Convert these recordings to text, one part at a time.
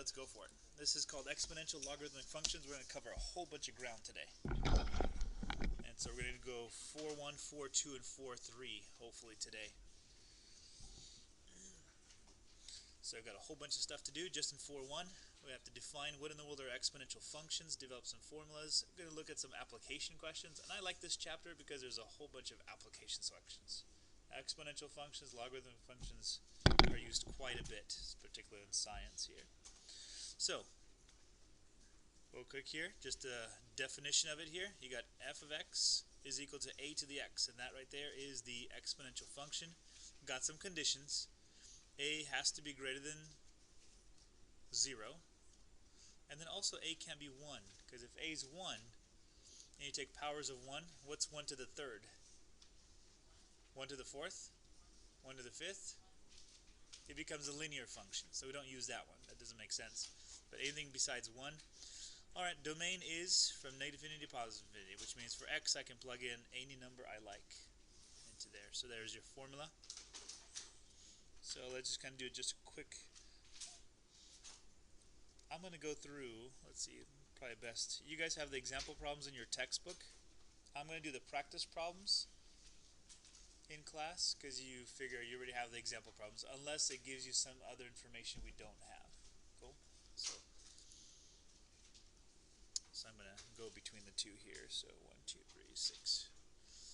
let's go for it. This is called exponential logarithmic functions. We're going to cover a whole bunch of ground today. And so we're going to go 4-1, 4-2, and 4-3 hopefully today. So I've got a whole bunch of stuff to do. Just in 4-1, we have to define what in the world are exponential functions, develop some formulas. I'm going to look at some application questions. And I like this chapter because there's a whole bunch of application sections. Exponential functions, logarithmic functions are used quite a bit, particularly in science here. So, we'll click here, just a definition of it here. You got f of x is equal to a to the x, and that right there is the exponential function. Got some conditions. A has to be greater than 0, and then also a can be 1, because if a is 1, and you take powers of 1, what's 1 to the third? 1 to the fourth? 1 to the fifth? It becomes a linear function, so we don't use that one. That doesn't make sense. But anything besides 1. Alright, domain is from negative infinity to positive infinity, which means for x I can plug in any number I like into there. So there's your formula. So let's just kind of do just a quick... I'm going to go through, let's see, probably best. You guys have the example problems in your textbook. I'm going to do the practice problems in class, because you figure you already have the example problems, unless it gives you some other information we don't have. Cool? So I'm going to go between the two here. So 1, 2, 3, 6.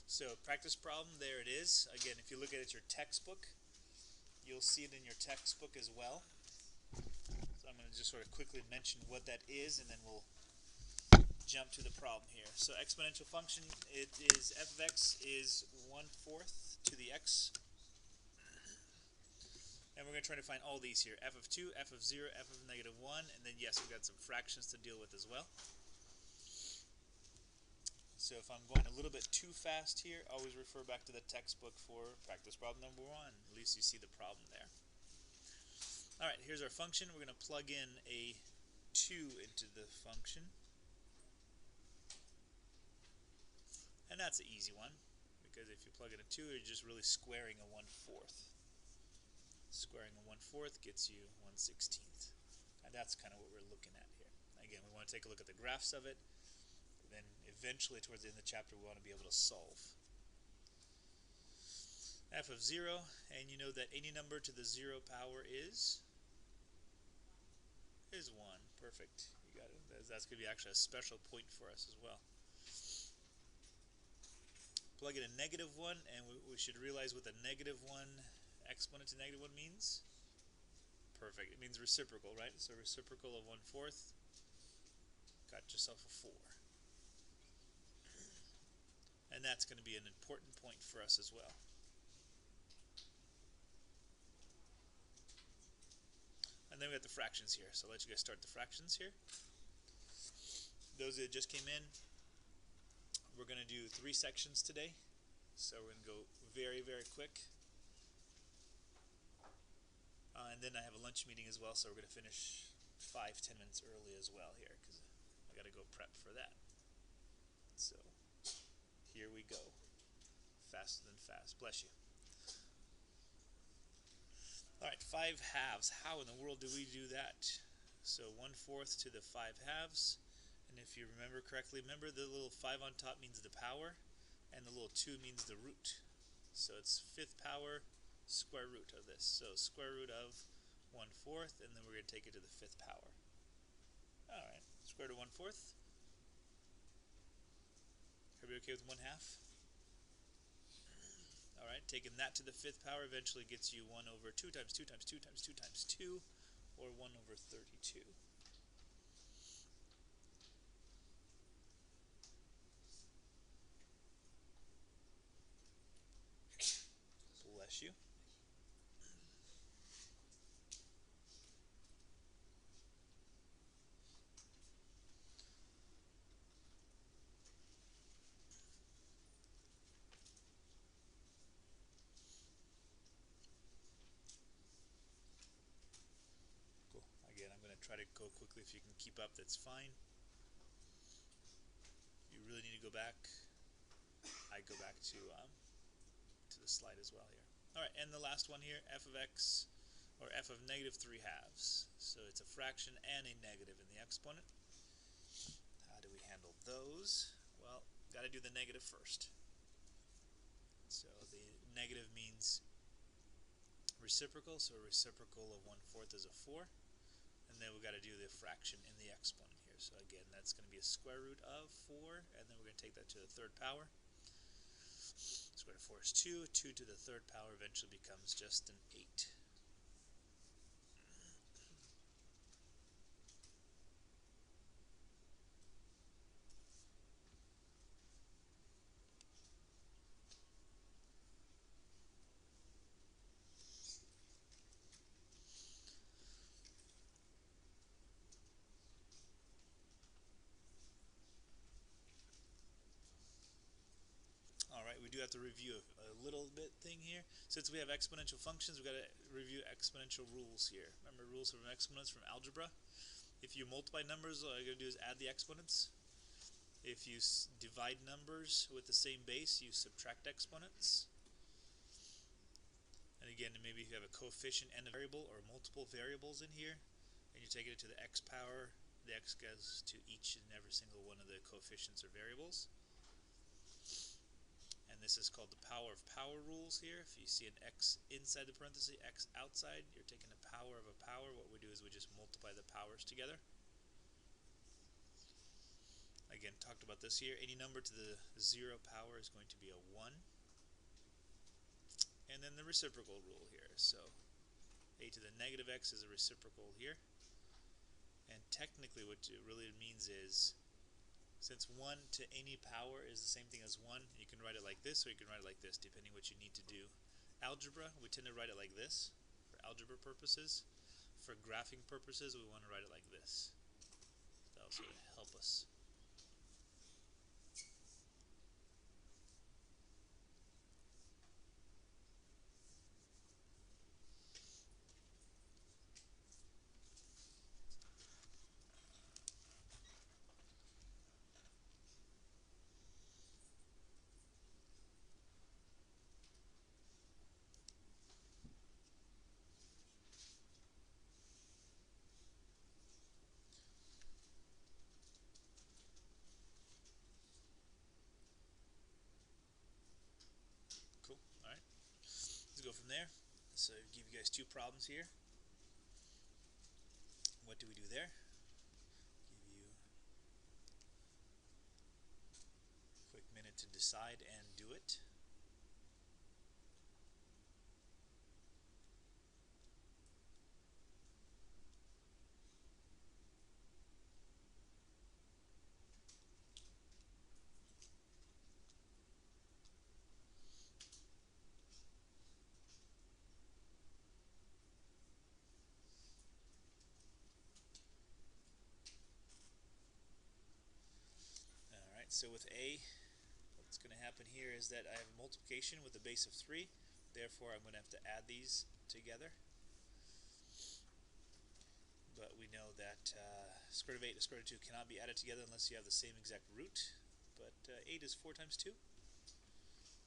So practice problem, there it is. Again, if you look at it, your textbook, you'll see it in your textbook as well. So I'm going to just sort of quickly mention what that is, and then we'll jump to the problem here. So exponential function, it is f of x is 1/4 to the x. And we're going to try to find all these here. F of 2, f of 0, f of negative 1, and then yes, we've got some fractions to deal with as well. So if I'm going a little bit too fast here, always refer back to the textbook for practice problem number 1. At least you see the problem there. Alright, here's our function. We're going to plug in a 2 into the function. And that's an easy one, because if you plug in a 2, you're just really squaring a 1/4. Squaring a 1/4 gets you 1/16. And that's kind of what we're looking at here. Again, we want to take a look at the graphs of it. Then eventually, towards the end of the chapter, we want to be able to solve. F of 0, and you know that any number to the 0 power is 1. Perfect. You got it. That's going to be actually a special point for us as well. Plug in a negative 1, and we should realize what the negative 1 exponent to negative 1 means. Perfect. It means reciprocal, right? So reciprocal of 1/4. Got yourself a 4. And that's going to be an important point for us as well. And then we got the fractions here. So I'll let you guys start the fractions here. Those that just came in, we're going to do 3 sections today. So we're going to go very, very quick. And then I have a lunch meeting as well, so we're going to finish 5-10 minutes early as well here, because I got to go prep for that. So here we go. Faster than fast. Bless you. Alright, 5 halves. How in the world do we do that? So 1/4 to the 5 halves. And if you remember correctly, remember the little 5 on top means the power, and the little 2 means the root. So it's 5th power square root of this. So square root of 1/4, and then we're going to take it to the 5th power. Alright, square root of 1/4. Everybody okay with 1/2? Alright, taking that to the 5th power eventually gets you 1 over 2 times 2 times 2 times 2 times 2, or 1 over 32. Bless you. Cool. Again, I'm going to try to go quickly. If you can keep up, that's fine. If you really need to go back, I go back to the slide as well here. Alright, and the last one here, f of x, or f of negative 3 halves. So it's a fraction and a negative in the exponent. How do we handle those? Well, got to do the negative first. So the negative means reciprocal, so a reciprocal of 1/4 is a 4. And then we've got to do the fraction in the exponent here. So again, that's going to be a square root of 4, and then we're going to take that to the third power. Square root of 4 is 2. 2 to the third power eventually becomes just an 8. Alright, we do have to review a little bit thing here. Since we have exponential functions, we've got to review exponential rules here. Remember rules from exponents from algebra? If you multiply numbers, all you got to do is add the exponents. If you divide numbers with the same base, you subtract exponents. And again, maybe if you have a coefficient and a variable or multiple variables in here, and you take it to the x power, the x goes to each and every single one of the coefficients or variables. And this is called the power of power rules here. If you see an x inside the parenthesis, x outside, you're taking the power of a power. What we do is we just multiply the powers together. Again, talked about this here. Any number to the 0 power is going to be a 1. And then the reciprocal rule here. So a to the negative x is a reciprocal here. And technically what it really means is, since 1 to any power is the same thing as 1, you can write it like this or you can write it like this, depending what you need to do. Algebra, we tend to write it like this for algebra purposes. For graphing purposes, we want to write it like this. That'll sort of help us. Cool. Alright. Let's go from there. So I give you guys two problems here. What do we do there? Give you a quick minute to decide and do it. So with a, what's going to happen here is that I have multiplication with a base of 3. Therefore, I'm going to have to add these together. But we know that square root of 8 and square root of 2 cannot be added together unless you have the same exact root. But 8 is 4 times 2.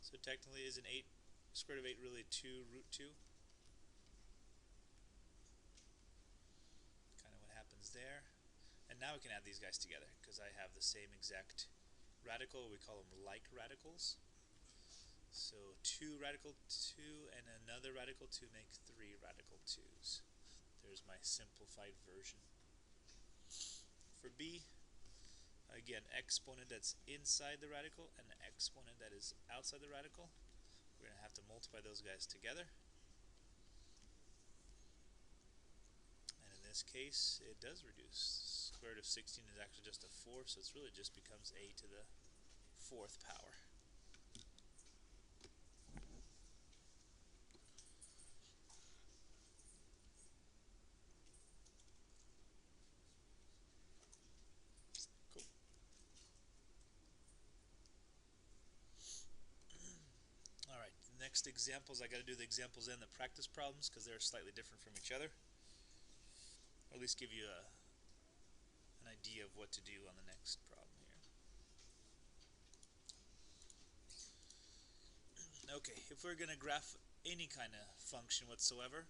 So technically, is an 8 square root of 8 really 2 root 2? Kind of what happens there. And now we can add these guys together because I have the same exact radical. We call them like radicals. So 2 radical 2 and another radical 2 make 3 radical 2's. There's my simplified version. For b, again, exponent that's inside the radical and an exponent that is outside the radical. We're going to have to multiply those guys together. And in this case, it does reduce. Square root of 16 is actually just a 4, so it really just becomes a to the 4th power. Cool. Alright, next examples, I got to do the examples and the practice problems because they're slightly different from each other. Or at least give you an idea of what to do on the next problem here. Okay, if we're going to graph any kind of function whatsoever,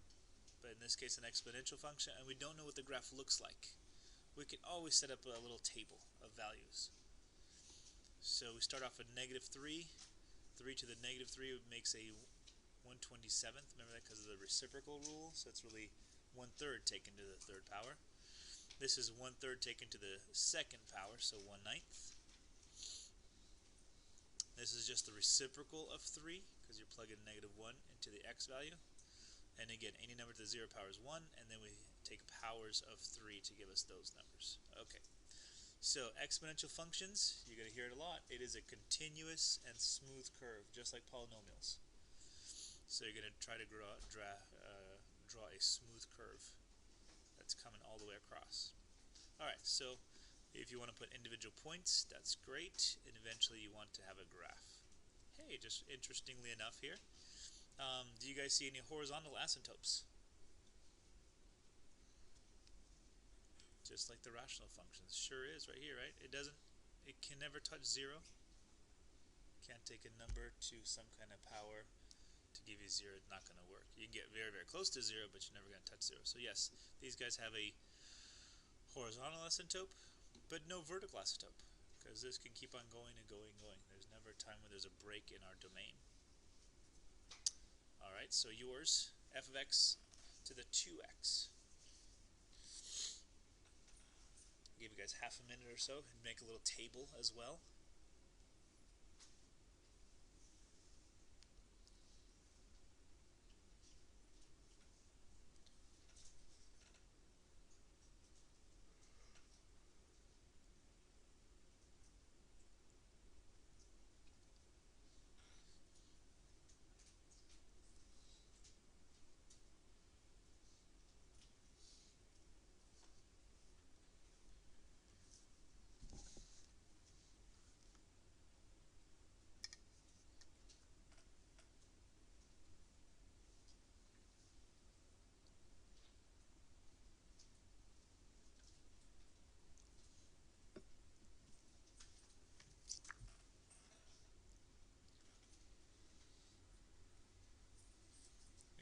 but in this case an exponential function, and we don't know what the graph looks like, we can always set up a little table of values. So we start off with negative 3. 3 to the negative 3 makes a 1/27th. Remember that because of the reciprocal rule. So it's really 1/3 taken to the third power. This is 1/3 taken to the second power, so 1/9. This is just the reciprocal of 3 because you're plugging -1 into the x value. And again, any number to the 0 power is 1, and then we take powers of 3 to give us those numbers. Okay. So exponential functions, you're going to hear it a lot. It is a continuous and smooth curve, just like polynomials. So you're going to try to draw a smooth curve that's coming all the way across. Alright, so if you want to put individual points, that's great, and eventually you want to have a graph. Hey, just interestingly enough here, do you guys see any horizontal asymptotes? Just like the rational functions. Sure is right here, right? It can never touch 0. Can't take a number to some kind of power to give you 0. It's not going to work. You can get very, very close to 0, but you're never going to touch 0. So yes, these guys have a horizontal asymptote, but no vertical asymptote, because this can keep on going and going and going. There's never a time when there's a break in our domain. Alright, so yours, f of x to the 2x. Give you guys half a minute or so and make a little table as well.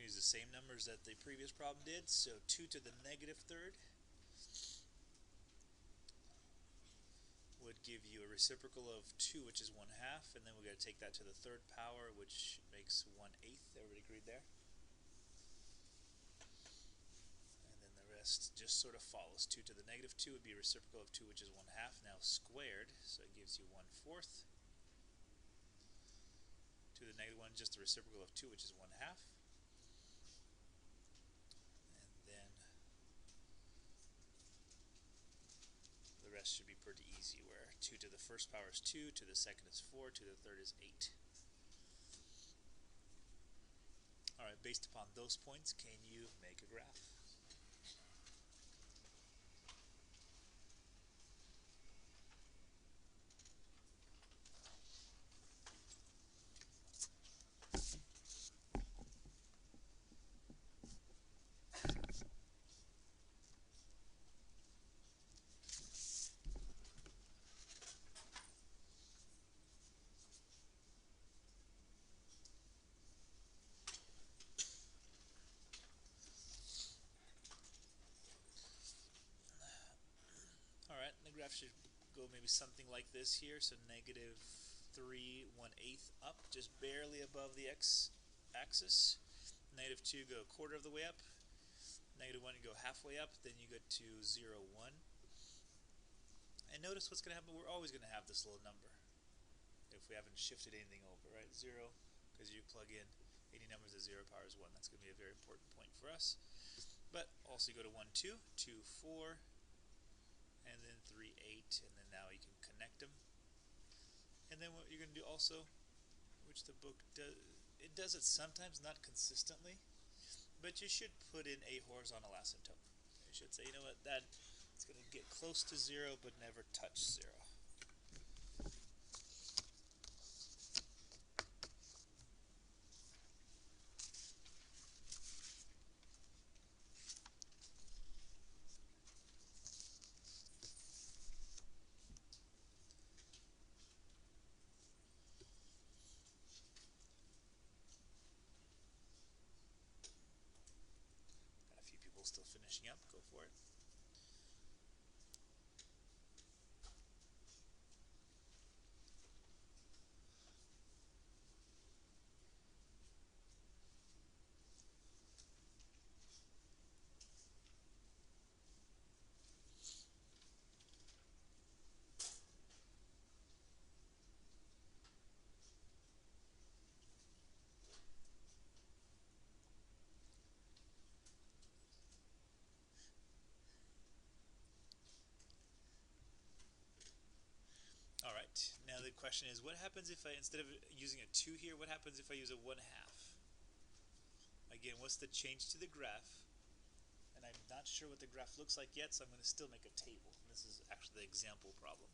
Use the same numbers that the previous problem did, so 2 to the negative third would give you a reciprocal of 2, which is 1/2, and then we're going to take that to the third power, which makes 1/8. Everybody agreed there? And then the rest just sort of follows. 2 to the negative 2 would be a reciprocal of 2, which is 1/2, now squared, so it gives you 1/4. To the negative 1, just the reciprocal of 2, which is 1/2. The rest should be pretty easy, where 2 to the first power is 2, to the second is 4, to the third is 8. Alright, based upon those points, can you make a graph? Alright, the graph should go maybe something like this here, so negative 3 1/8 up, just barely above the x-axis. Negative 2 go a quarter of the way up. Negative 1 you go halfway up, then you go to 0 1. And notice what's going to happen. We're always going to have this little number if we haven't shifted anything over, right? 0, because you plug in any numbers at 0 power is 1. That's going to be a very important point for us. But also you go to 1 2, 2 4, and then 3 8, and then now you can connect them. And then what you're going to do also, which the book does, it does it sometimes, not consistently, but you should put in a horizontal asymptote. You should say, you know what, that it's going to get close to 0 but never touch 0. example still finishing up. Go for it. Alright, now the question is, what happens if I, instead of using a 2 here, what happens if I use a 1/2? Again, what's the change to the graph? And I'm not sure what the graph looks like yet, so I'm going to still make a table. This is actually the example problem.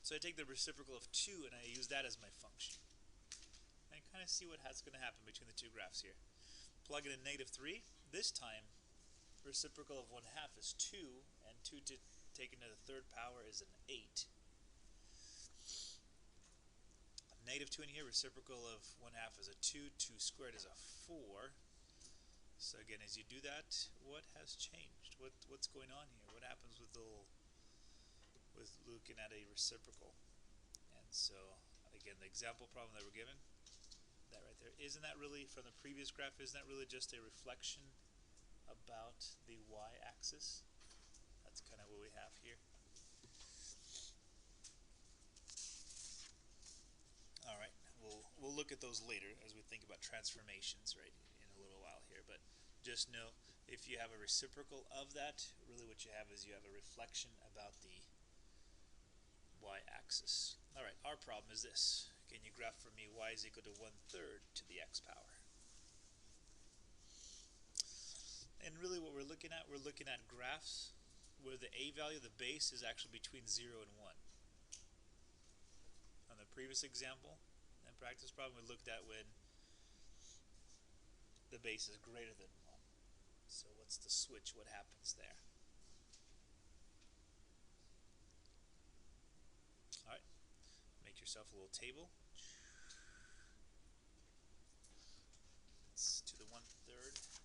So I take the reciprocal of 2 and I use that as my function. And kind of see what's going to happen between the two graphs here. Plug in a -3. This time, reciprocal of 1/2 is 2, and 2 taken to the third power is an 8. -2 in here, reciprocal of 1/2 is a 2, 2 squared is a 4. So again, as you do that, what has changed? What's going on here? What happens with looking at a reciprocal? And so, again, the example problem that we're given, that right there, isn't that really, from the previous graph, isn't that really just a reflection about the y-axis? That's kind of what we have here. Alright, we'll look at those later as we think about transformations, right, in a little while here. But just know, if you have a reciprocal of that, really what you have is you have a reflection about the y-axis. Alright, our problem is this. Can you graph for me y is equal to 1/3 to the x power? And really what we're looking at graphs where the a value of the base is actually between 0 and 1. On the previous example and practice problem, we looked at when the base is greater than 1. So what's the switch? What happens there? Alright, make yourself a little table. It's to the 1/3.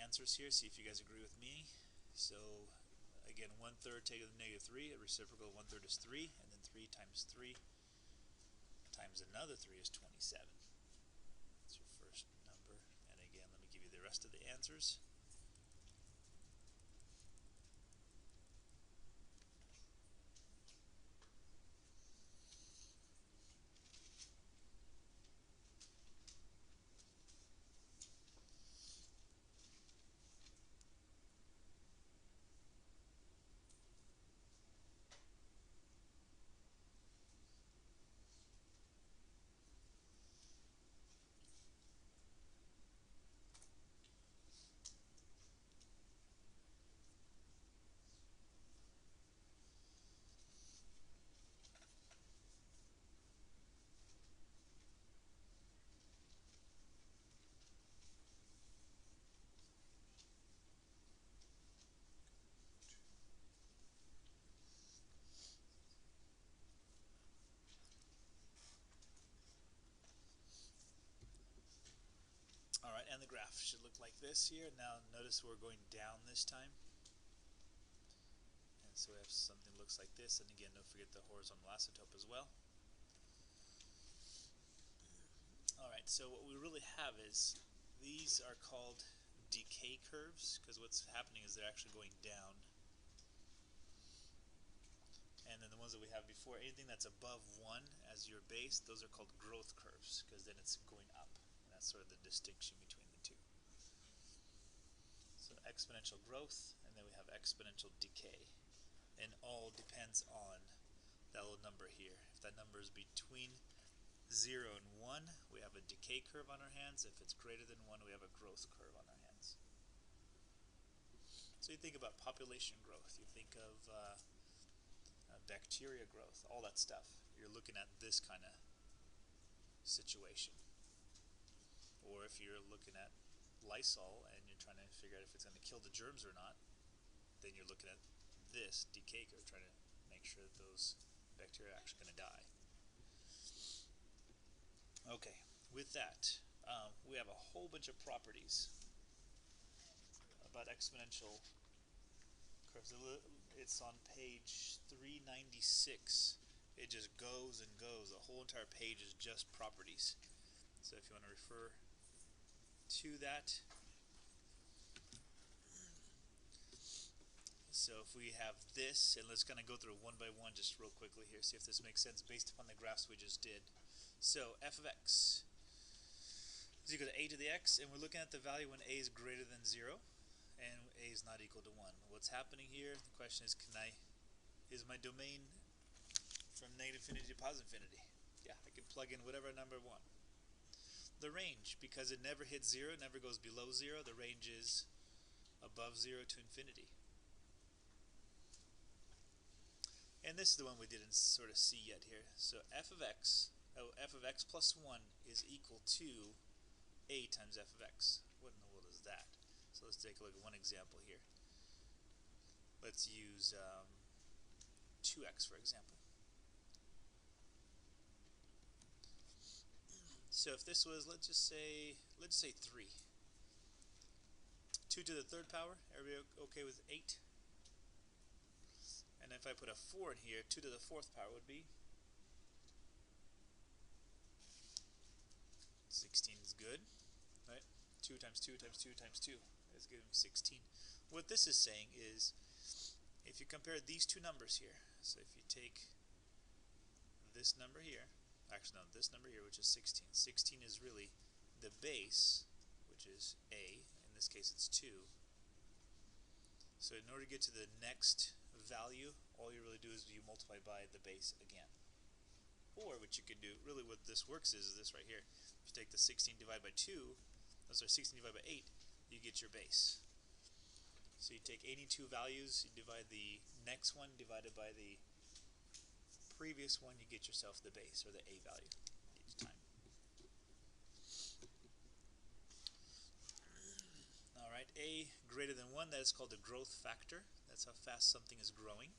Answers here, see if you guys agree with me. So again, 1/3 taken to the -3, a reciprocal of 1/3 is 3, and then 3 times 3 times another 3 is 27. That's your first number. And again, let me give you the rest of the answers. Alright, and the graph should look like this here. Now notice we're going down this time. And so we have something that looks like this. And again, don't forget the horizontal asymptote as well. so what we really have is these are called decay curves, because what's happening is they're actually going down. And then the ones that we have before, anything that's above 1 as your base, those are called growth curves, because then it's going up. And that's sort of the distinction between the two. So exponential growth, and then we have exponential decay. And all depends on that little number here. If that number is between 0 and 1, we have a decay curve on our hands. If it's greater than 1, we have a growth curve on our hands. So you think about population growth, you think of bacteria growth, all that stuff. You're looking at this kind of situation. Or if you're looking at Lysol and you're trying to figure out if it's going to kill the germs or not, then you're looking at this decay curve, trying to make sure that those bacteria are actually going to die. Okay, with that, we have a whole bunch of properties about exponential curves. It's on page 396. It just goes and goes. The whole entire page is just properties. So if you want to refer to that. So if we have this, and let's kind of go through one by one just real quickly here, see if this makes sense based upon the graphs we just did. So f of x is equal to a to the x, and we're looking at the value when a is greater than 0 and a is not equal to 1. What's happening here? The question is, is my domain from negative infinity to positive infinity? Yeah, I can plug in whatever number I want. The range, because it never hits 0, it never goes below 0, the range is above 0 to infinity. And this is the one we didn't sort of see yet here. So f of x plus 1 is equal to a times f of x. What in the world is that? So let's take a look at one example here. Let's use 2x for example. So if this was, let's just say 3. 2 to the third power, everybody okay with 8? And if I put a 4 in here, 2 to the fourth power would be 16 is good, right? 2 times 2 times 2 times 2 is giving me 16. What this is saying is, if you compare these two numbers here, so if you take this number here, actually no, this number here, which is 16. 16 is really the base, which is a, in this case it's 2. So in order to get to the next value, all you really do is you multiply by the base again. Or what you could do, really what this works is this right here. If you take the 16 divided by 2, 16 divided by 8, you get your base. So you take any two values, you divide the next one divided by the previous one, you get yourself the base, or the a value each time. Alright, a greater than 1, that is called the growth factor. That's how fast something is growing.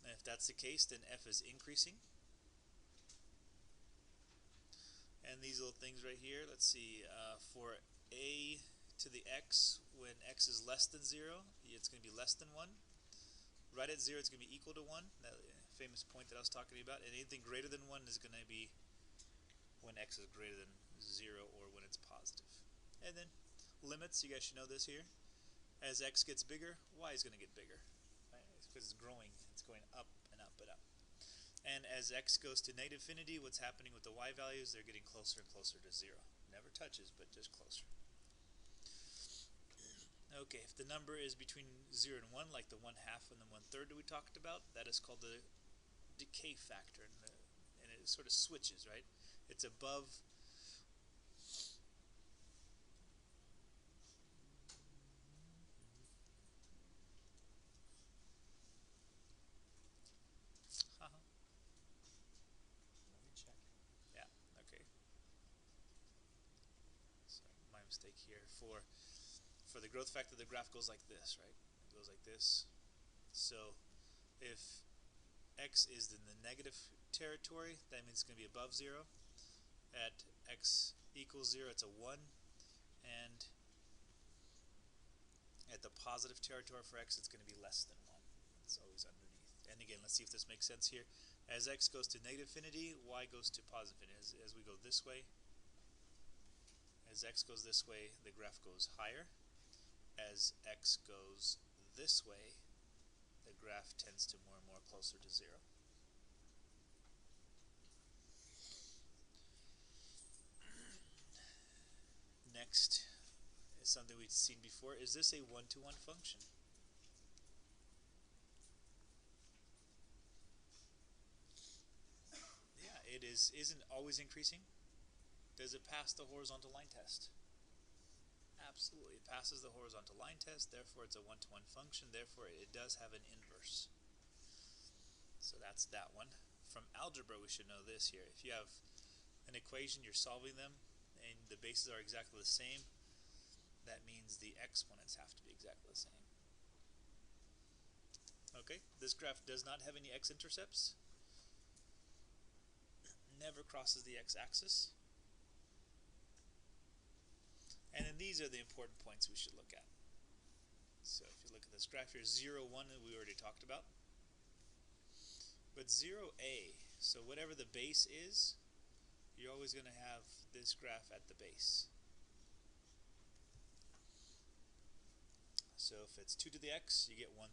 And if that's the case, then f is increasing. And these little things right here, let's see, for a to the x, when x is less than 0, it's going to be less than 1. Right at 0, it's going to be equal to 1, that famous point that I was talking about. And anything greater than 1 is going to be when x is greater than 0 or when it's positive. And then limits, you guys should know this here. As x gets bigger, y is going to get bigger. Right? It's because it's growing, it's going up and up and up. And as x goes to negative infinity, what's happening with the y values? They're getting closer and closer to 0. Never touches, but just closer. Okay, if the number is between 0 and 1, like the 1/2 and the 1/3 that we talked about, that is called the decay factor, and it sort of switches, right? It's above. Let me check. Yeah, okay. Sorry, my mistake here. For the growth factor, the graph goes like this, right? It goes like this. So if x is in the negative territory, that means it's going to be above 0. At x equals 0, it's a 1. And at the positive territory for x, it's going to be less than 1. It's always underneath. And again, let's see if this makes sense here. As x goes to negative infinity, y goes to positive infinity. As we go this way, as x goes this way, the graph goes higher. As x goes this way, the graph tends to more and more closer to 0. Next is something we've seen before. Is this a one-to-one function? Yeah, it is. Isn't always increasing? Does it pass the horizontal line test? Absolutely. It passes the horizontal line test, therefore it's a one-to-one function, therefore it does have an inverse. So that's that one. From algebra, we should know this here. If you have an equation, you're solving them, and the bases are exactly the same, that means the exponents have to be exactly the same. Okay, this graph does not have any x-intercepts. Never crosses the x-axis. And then these are the important points we should look at. So if you look at this graph here, 0, 1 we already talked about. But 0a, so whatever the base is, you're always going to have this graph at the base. So if it's 2 to the x, you get 1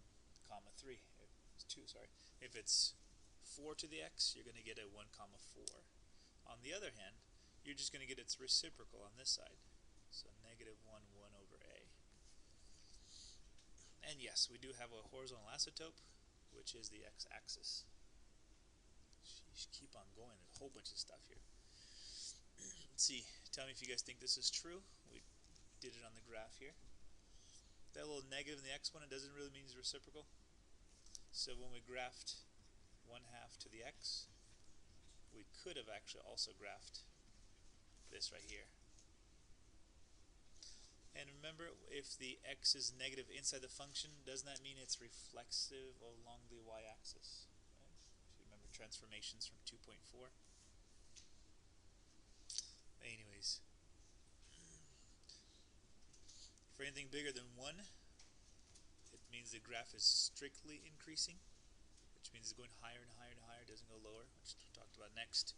comma 3. If it's 2, sorry. If it's 4 to the x, you're going to get a 1 comma 4. On the other hand, you're just going to get its reciprocal on this side. So negative 1, 1 over a. And yes, we do have a horizontal asymptote, which is the x-axis. You should keep on going. There's a whole bunch of stuff here. Let's see. Tell me if you guys think this is true. We did it on the graph here. That little negative in the exponent doesn't really mean it's reciprocal. So when we graphed 1/2 to the x, we could have actually also graphed this right here. And remember, if the x is negative inside the function, doesn't that mean it's reflexive along the y-axis? Right? If you remember transformations from 2.4. Anyways, for anything bigger than 1, it means the graph is strictly increasing, which means it's going higher and higher and higher, doesn't go lower, which we talked about next.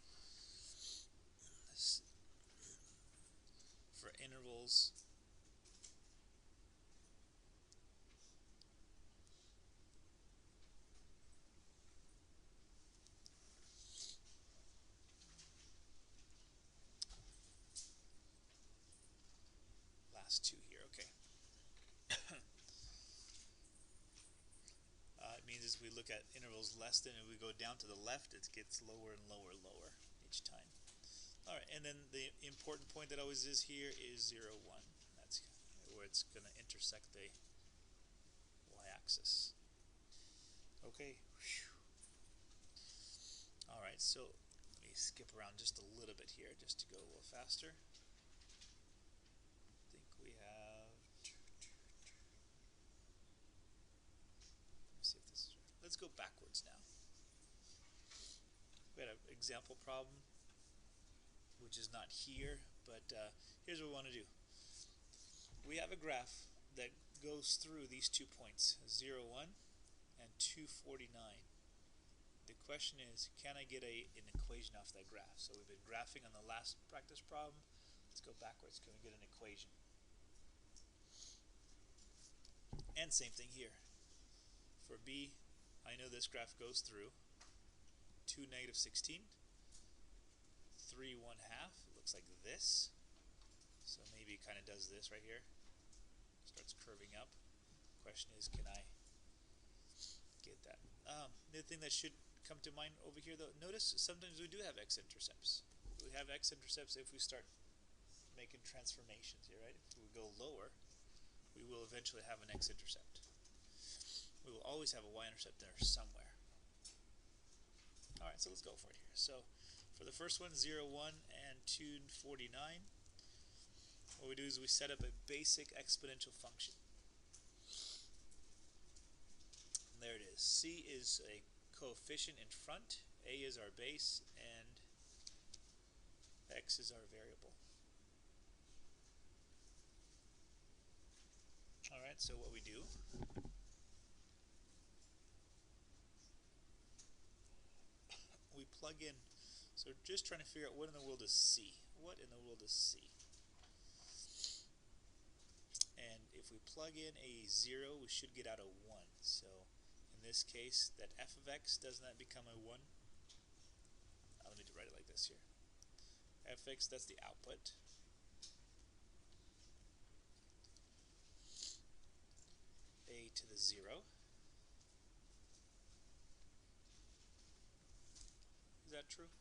For intervals, last two here, okay. It means as we look at intervals less than, and we go down to the left, it gets lower and lower and lower each time. Alright, and then the important point that always is here is 0, 1. That's where it's going to intersect the y-axis. Okay. Alright, so let me skip around just a little bit here just to go a little faster. I think we have... Let me see if this is right. Let's go backwards now. We had an example problem, which is not here, but here's what we want to do. We have a graph that goes through these 2 points, 0, 1 and 249. The question is, can I get an equation off that graph? So we've been graphing on the last practice problem. Let's go backwards. Can we get an equation? And same thing here. For b, I know this graph goes through 2, negative 16, 3, 1/2. It looks like this. So maybe it kind of does this right here. Starts curving up. Question is, can I get that? The thing that should come to mind over here, though, notice sometimes we do have x-intercepts. We have x-intercepts if we start making transformations here, right? If we go lower, we will eventually have an x-intercept. We will always have a y-intercept there somewhere. Alright, so let's go for it here. So for the first one, 0, 1 and 249, what we do is we set up a basic exponential function. And there it is. C is a coefficient in front, a is our base, and x is our variable. Alright, so what we do, plug in. So we're just trying to figure out what in the world is C. What in the world is C? And if we plug in a 0, we should get out a 1. So in this case, that f of x, doesn't that become a 1? Let me write it like this here. f of x, that's the output. A to the 0. Is that true?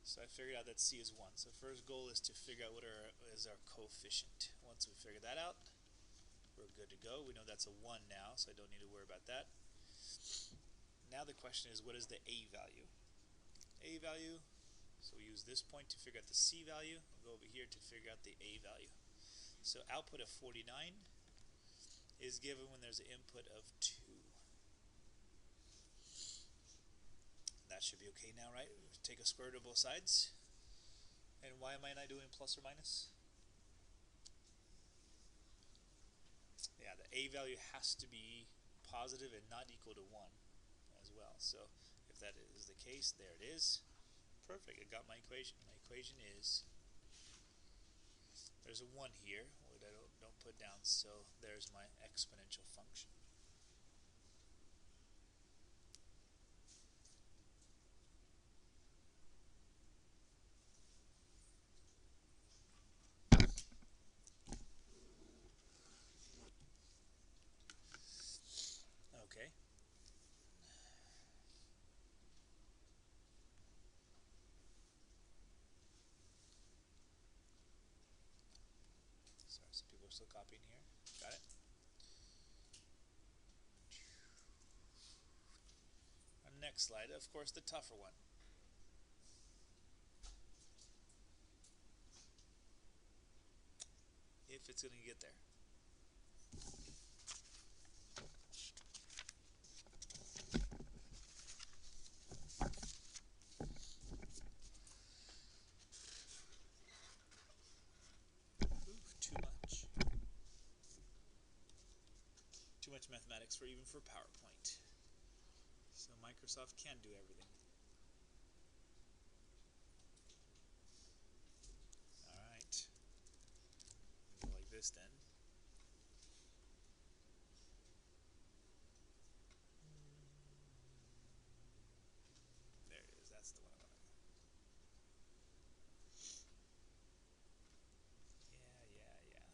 So I figured out that C is 1. So first goal is to figure out what is our coefficient. Once we figure that out, we're good to go. We know that's a 1 now, so I don't need to worry about that. Now the question is, what is the A value? A value, so we use this point to figure out the C value. We'll go over here to figure out the A value. So output of 49 is given when there's an input of 2. That should be okay now, right? Take a square root of both sides. And why am I not doing plus or minus? Yeah, the A value has to be positive and not equal to 1 as well. So if that is the case, there it is. Perfect, I got my equation. My equation is, there's a 1 here, what I don't put down, so there's my exponential function. Okay. Sorry, some people are still copying here. Got it? Our next slide, of course, the tougher one. If it's going to get there. Too much mathematics even for PowerPoint. So Microsoft can do everything. Alright. Go like this then. There it is, that's the one I want. Yeah.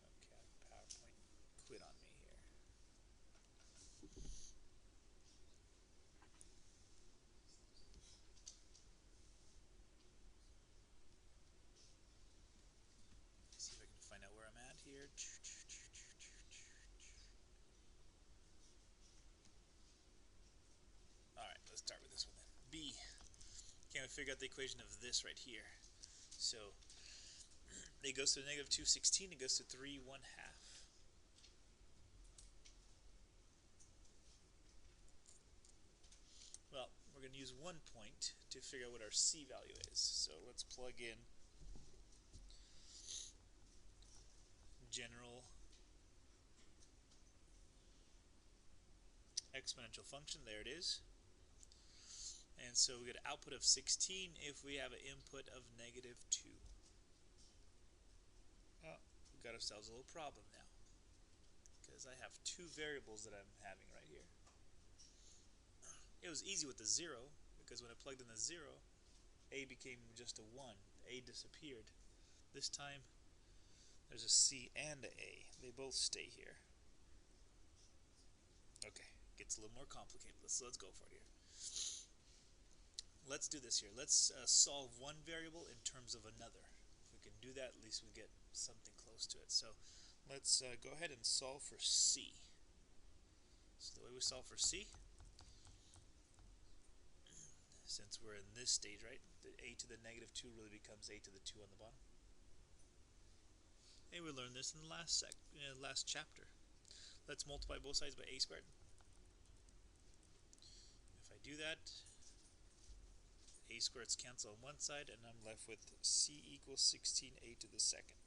Okay, PowerPoint quit on me here. See if I can find out where I'm at here. Alright, let's start with this one then. B. Can we figure out the equation of this right here? So it goes to negative 216, it goes to 3 1/2. Well, we're going to use 1 point to figure out what our C value is. So let's plug in general exponential function. There it is. And so we get an output of 16 if we have an input of negative 2. Oh, we've got ourselves a little problem now, because I have 2 variables that I'm having right here. It was easy with the 0, because when I plugged in the 0, A became just a 1. A disappeared. This time, there's a C and a A. They both stay here. Okay, gets a little more complicated. Let's go for it here. Let's do this here. Let's solve one variable in terms of another. If we can do that, at least we get something close to it. So let's go ahead and solve for C. So the way we solve for C, since we're in this stage, right, the a to the negative 2 really becomes a to the 2 on the bottom. And we learned this in the last chapter. Let's multiply both sides by a squared. If I do that, a squareds cancel on one side, and I'm left with C equals 16a to the second.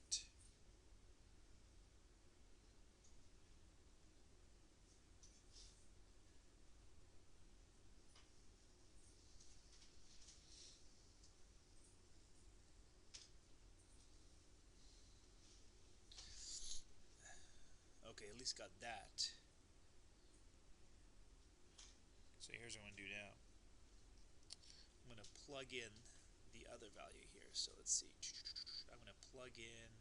least got that. So here's what I'm going to do now. I'm going to plug in the other value here. So let's see. I'm going to plug in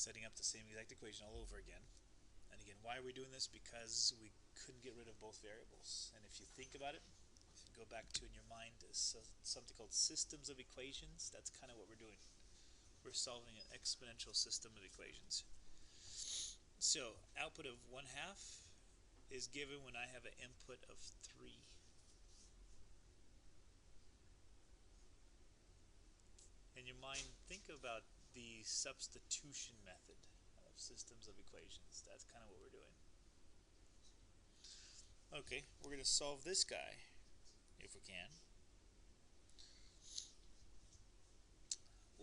setting up the same exact equation all over again. And again, why are we doing this? Because we couldn't get rid of both variables. And if you think about it, if you go back to in your mind something called systems of equations, that's kind of what we're doing. We're solving an exponential system of equations. So output of 1/2 is given when I have an input of 3. In your mind, think about the substitution method of systems of equations. That's kind of what we're doing. Okay, we're going to solve this guy, if we can.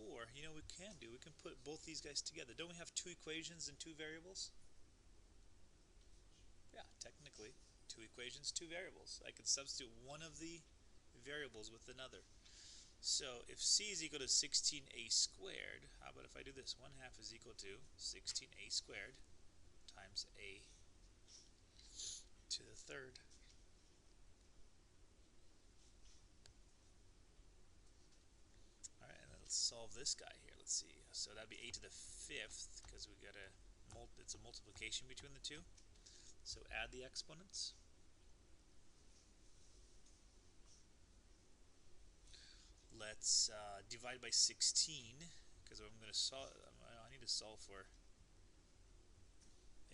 Or, you know what we can do? We can put both these guys together. Don't we have 2 equations and 2 variables? Yeah, technically, 2 equations, 2 variables. I could substitute one of the variables with another. So if c is equal to 16a squared, how about if I do this? 1/2 is equal to 16a squared times a to the third. Alright, and then let's solve this guy here. Let's see. So that'd be a to the 5th, because we got it's a multiplication between the two. So add the exponents. Let's divide by 16, because I'm going to solve. I need to solve for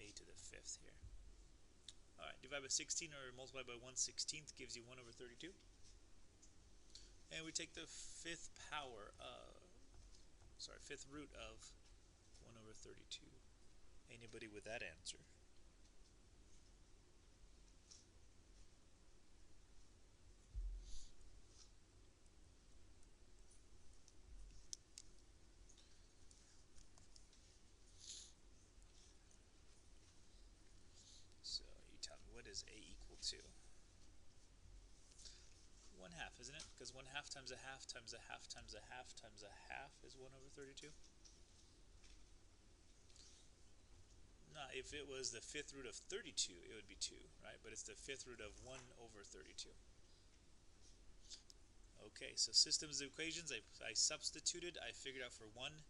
a to the 5th here. All right, divide by 16 or multiply by 1/16 gives you 1/32. And we take the fifth root of 1/32. Anybody with that answer? So you tell me, what is a equal to? 1/2, isn't it? Because 1/2 times 1/2 times 1/2 times 1/2 times 1/2 is 1/32. Now, if it was the 5th root of 32, it would be 2, right? But it's the 5th root of 1/32. Okay, so systems of equations, I substituted, I figured out for one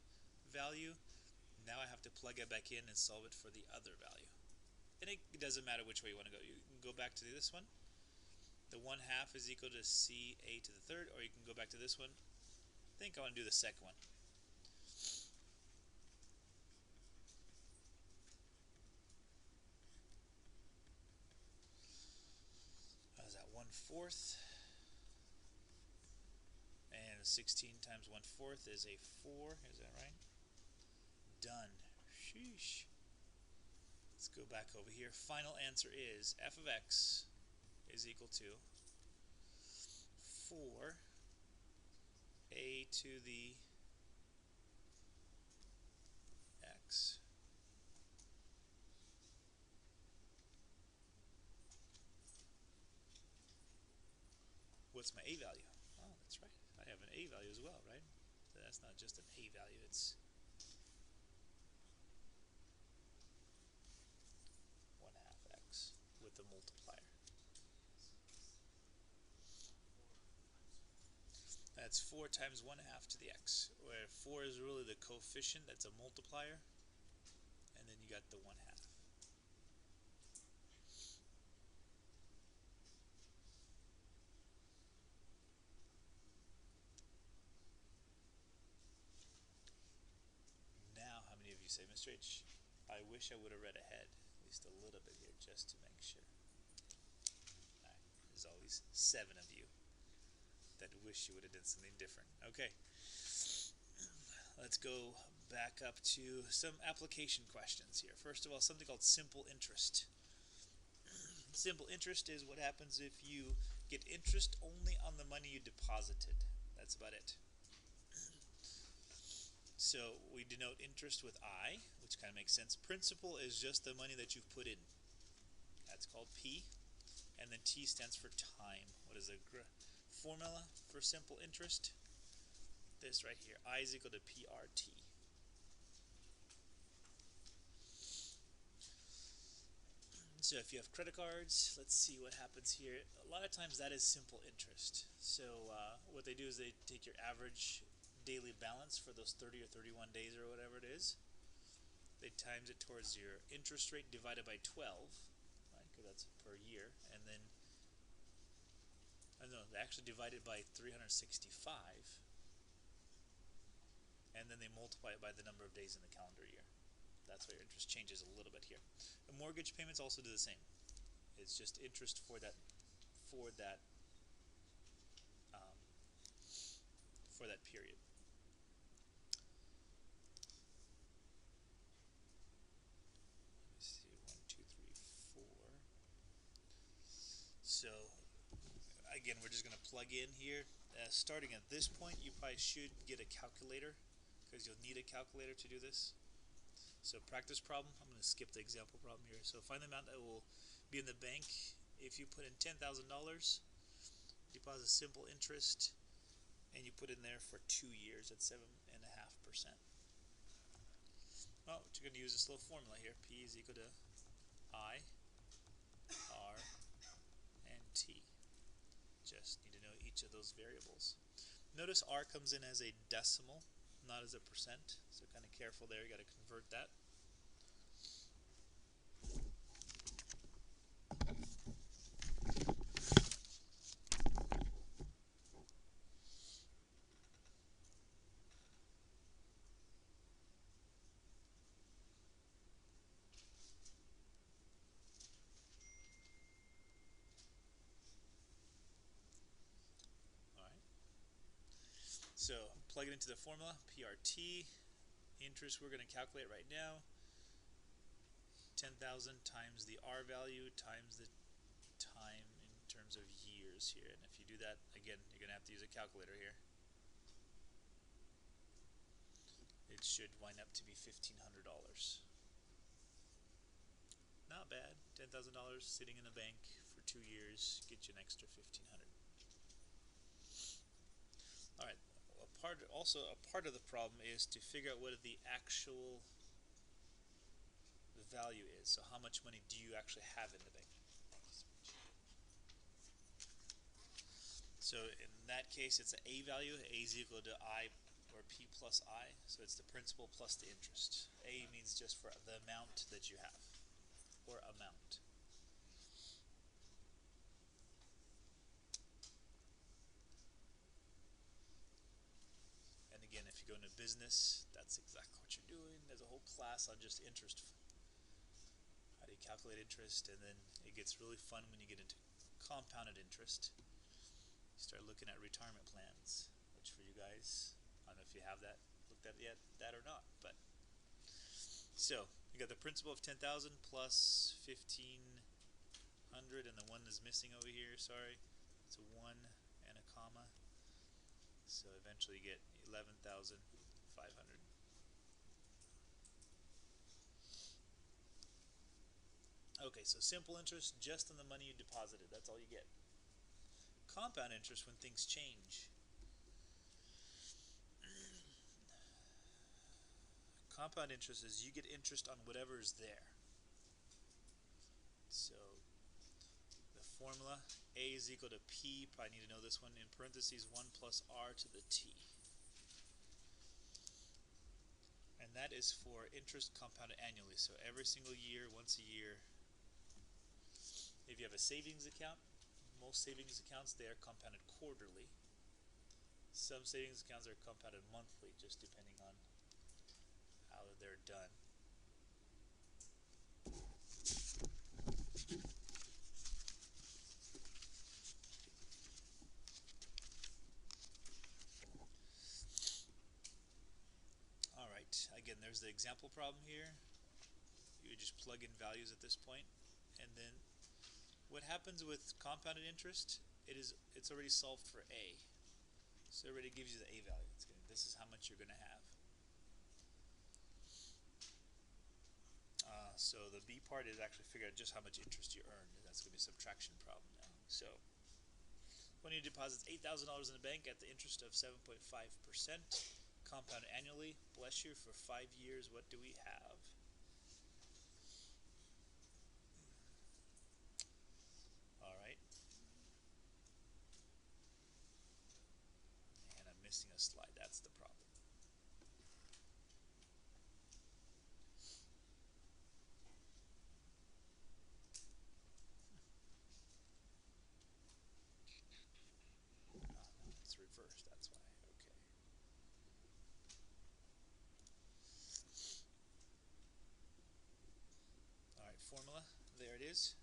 value. Now I have to plug it back in and solve it for the other value. And it doesn't matter which way you want to go. You can go back to this one. The 1/2 is equal to ca to the third, or you can go back to this one. I think I want to do the second one. What is that? 1/4. And 16 times 1/4 is a 4. Is that right? Done. Sheesh. Let's go back over here. Final answer is f of x is equal to 4 a to the x. What's my a value? Oh, that's right. I have an a value as well, right? So that's not just an a value, it's 1/2 x with the multiplier. That's 4 times 1/2 to the x, where 4 is really the coefficient, that's a multiplier, and then you got the 1/2. Now, how many of you say, Mr. H, I wish I would have read ahead, at least a little bit here, just to make sure. Alright, there's always 7 of you that wish you would have done something different. Okay, let's go back up to some application questions here. First of all, something called simple interest. Simple interest is what happens if you get interest only on the money you deposited. That's about it. So we denote interest with I, which kind of makes sense. Principal is just the money that you've put in. That's called P. And then T stands for time. What is the formula for simple interest? This right here. I is equal to PRT. So if you have credit cards, let's see what happens here. A lot of times that is simple interest. So what they do is they take your average daily balance for those 30 or 31 days or whatever it is. They times it towards your interest rate divided by 12, right? Because that's per year. And then, no, they actually divide it by 365. And then they multiply it by the number of days in the calendar year. That's why your interest changes a little bit here. The mortgage payments also do the same. It's just interest for that period. Let me see, 1, 2, 3, 4. So again, we're just going to plug in here. Starting at this point, you probably should get a calculator because you'll need a calculator to do this. So practice problem, I'm going to skip the example problem here. So find the amount that will be in the bank if you put in $10,000, deposit simple interest, and you put in there for 2 years at 7.5%. Well, what you're going to use this little formula here. P is equal to I, R, and T. Just need to know each of those variables. Notice R comes in as a decimal, not as a percent, so kind of careful there, you got to convert that. Alright, so plug it into the formula, PRT, interest we're going to calculate right now, 10,000 times the R value times the time in terms of years here. And if you do that, again, you're going to have to use a calculator here. It should wind up to be $1,500. Not bad. $10,000 sitting in the bank for 2 years, get you an extra $1,500. Alright, a part of the problem is to figure out what the actual value is. So how much money do you actually have in the bank? So in that case, it's an A value. A is equal to I, or P plus I. So it's the principal plus the interest. A means just for the amount that you have, or amount. And again, if you go into business, that's exactly what you're doing. There's a whole class on just interest. How do you calculate interest? And then it gets really fun when you get into compounded interest. You start looking at retirement plans, which for you guys, I don't know if you have that looked at yet, that or not. But so you got the principal of 10,000 plus 1,500, and the one is missing over here. Sorry, it's a 1 and a comma. So eventually you get 11,500. Okay, so simple interest just on the money you deposited. That's all you get. Compound interest when things change. Compound interest is you get interest on whatever is there. So the formula, A is equal to P, probably need to know this one, in parentheses 1 plus R to the T. And that is for interest compounded annually. So every single year, once a year. If you have a savings account, most savings accounts, they are compounded quarterly. Some savings accounts are compounded monthly, just depending on how they're done. Alright, again, there's the example problem here. You just plug in values at this point, and then what happens with compounded interest, it's already solved for A. So it already gives you the A value. This is how much you're going to have. So the B part is actually figure out just how much interest you earned. That's going to be a subtraction problem now. So when you deposit $8,000 in the bank at the interest of 7.5%, compound annually, bless you, for 5 years, what do we have? All right. And I'm missing a slide. That's the problem. It's reversed, that's why. Okay. All right, formula. There it is.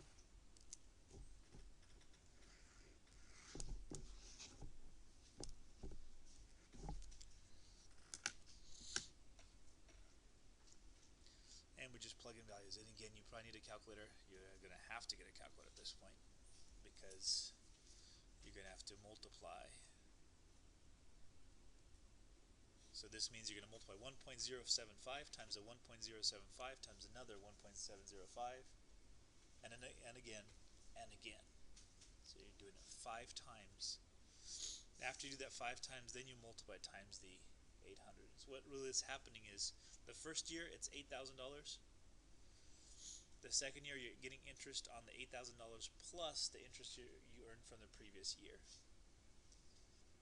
And we just plug in values. And again, you probably need a calculator. You're going to have to get a calculator at this point because you're going to have to multiply. So this means you're going to multiply 1.075 times a 1.075 times another 1.705 and again and again. So you're doing it 5 times. After you do that 5 times, then you multiply times the 800. So what really is happening is the first year it's $8,000. The second year you're getting interest on the $8,000 plus the interest you earned from the previous year.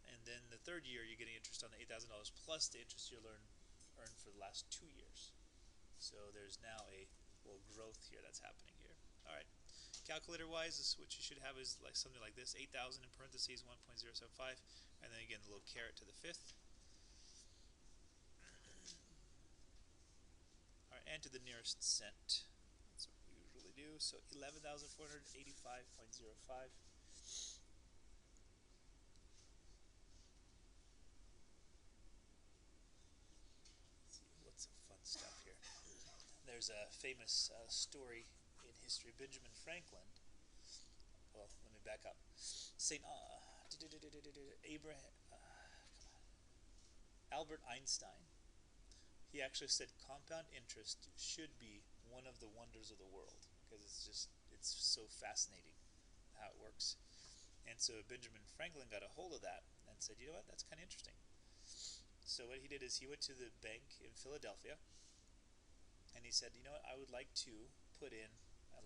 And then the third year you're getting interest on the $8,000 plus the interest you earned for the last 2 years. So there's now a little growth here that's happening here. All right. Calculator wise, what you should have is like something like this: 8,000 in parentheses 1.075, and then again the little caret to the fifth. All right, and to the nearest cent. That's what we usually do. So 11,485.05. What's some fun stuff here? There's a famous story in history. Benjamin Franklin. Well, let me back up. Albert Einstein. He actually said compound interest should be one of the wonders of the world because it's so fascinating how it works. And so Benjamin Franklin got a hold of that and said, you know what, that's kind of interesting. So what he did is he went to the bank in Philadelphia and he said, you know what, I would like to put in,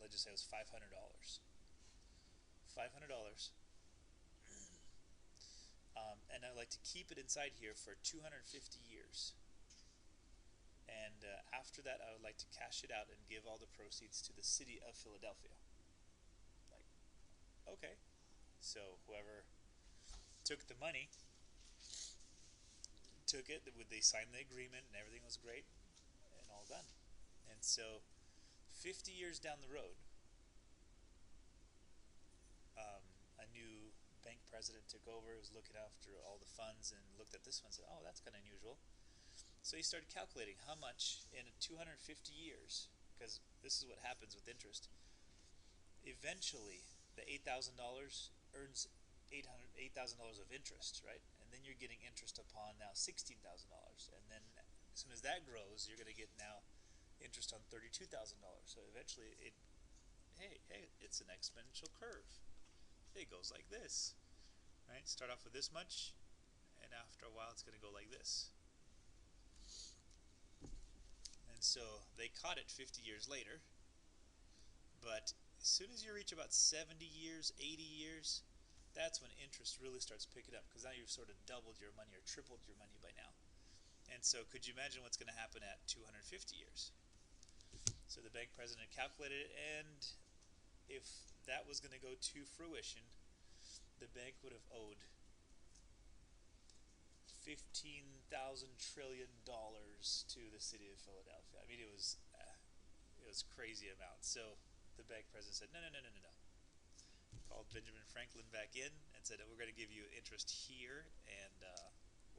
let's just say it was $500. $500. And I'd like to keep it inside here for 250 years. And after that, I would like to cash it out and give all the proceeds to the city of Philadelphia. Like, okay. So whoever took the money took it. They signed the agreement, and everything was great and all done. And so 50 years down the road, a new bank president took over, was looking after all the funds, and looked at this one and said, oh, that's kind of unusual. So he started calculating how much in 250 years, because this is what happens with interest. Eventually, the $8,000 earns $8,000 of interest, right? And then you're getting interest upon now $16,000. And then as soon as that grows, you're going to get now interest on $32,000. So eventually, it's an exponential curve. It goes like this, right? Start off with this much, and after a while, it's going to go like this. And so they caught it 50 years later, but as soon as you reach about 70 years, 80 years, that's when interest really starts picking up, because now you've sort of doubled your money or tripled your money by now. And so could you imagine what's going to happen at 250 years? So the bank president calculated it, and if that was going to go to fruition, the bank would have owed $15,000 trillion to the city of Philadelphia. I mean, it was crazy amount. So the bank president said, no. Called Benjamin Franklin back in and said, we're going to give you interest here, and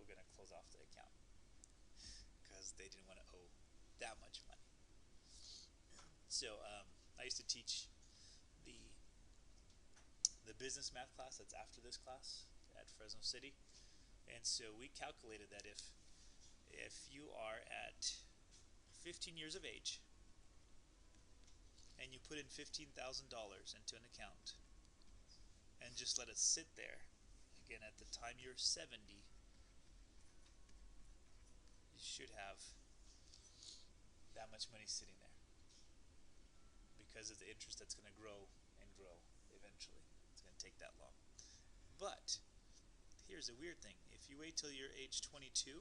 we're going to close off the account because they didn't want to owe that much money. So I used to teach the business math class that's after this class at Fresno City, and so we calculated that if you are at 15 years of age and you put in $15,000 into an account and just let it sit there, again, at the time you're 70, you should have that much money sitting there because of the interest that's going to grow and grow eventually. It's going to take that long. But here's a weird thing. If you wait till you're age 22,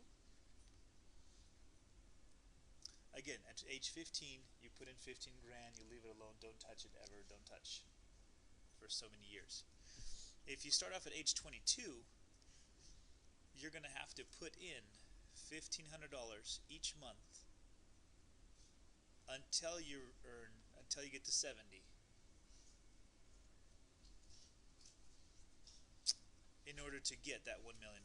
again, at age 15, you put in 15 grand, you leave it alone, don't touch it ever, don't touch for so many years. If you start off at age 22, you're going to have to put in $1,500 each month until you get to 70. In order to get that $1 million.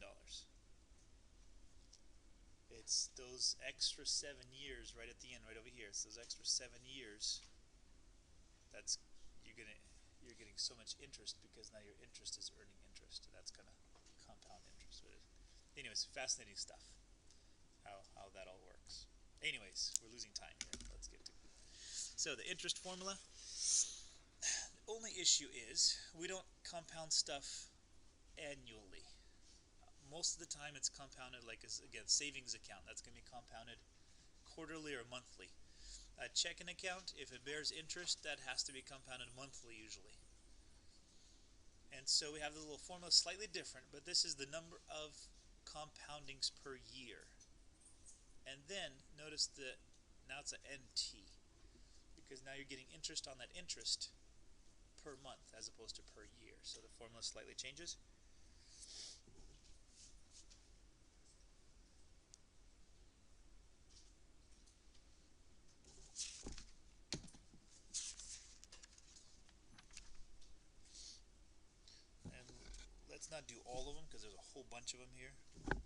It's those extra 7 years right at the end, right over here. It's those extra 7 years. That's you're getting so much interest because now your interest is earning interest. That's kind of compound interest. But anyways, fascinating stuff. How that all works. Anyways, we're losing time here. Let's get to it. So the interest formula. The only issue is we don't compound stuff annually. Most of the time it's compounded like, again, savings account. That's going to be compounded quarterly or monthly. A checking account, if it bears interest, that has to be compounded monthly usually. And so we have the little formula slightly different, but this is the number of compoundings per year. And then notice that now it's a NT, because now you're getting interest on that interest per month as opposed to per year. So the formula slightly changes. And let's not do all of them because there's a whole bunch of them here. I'm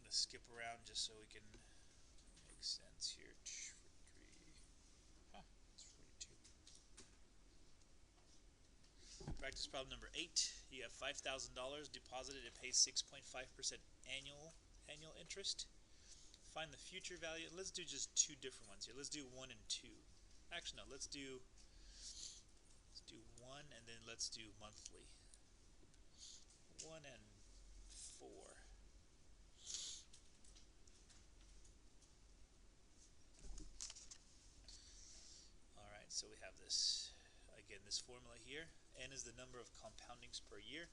going to skip around just so we can make sense here. It's 42. Practice problem number 8. You have $5,000 deposited. It pays 6.5% annual interest. Find the future value. Let's do just two different ones here. Let's do 1 and 2. Actually, no. Let's do 1 and then let's do monthly. 1 and 4. Alright, so we have this, again, this formula here. N is the number of compoundings per year.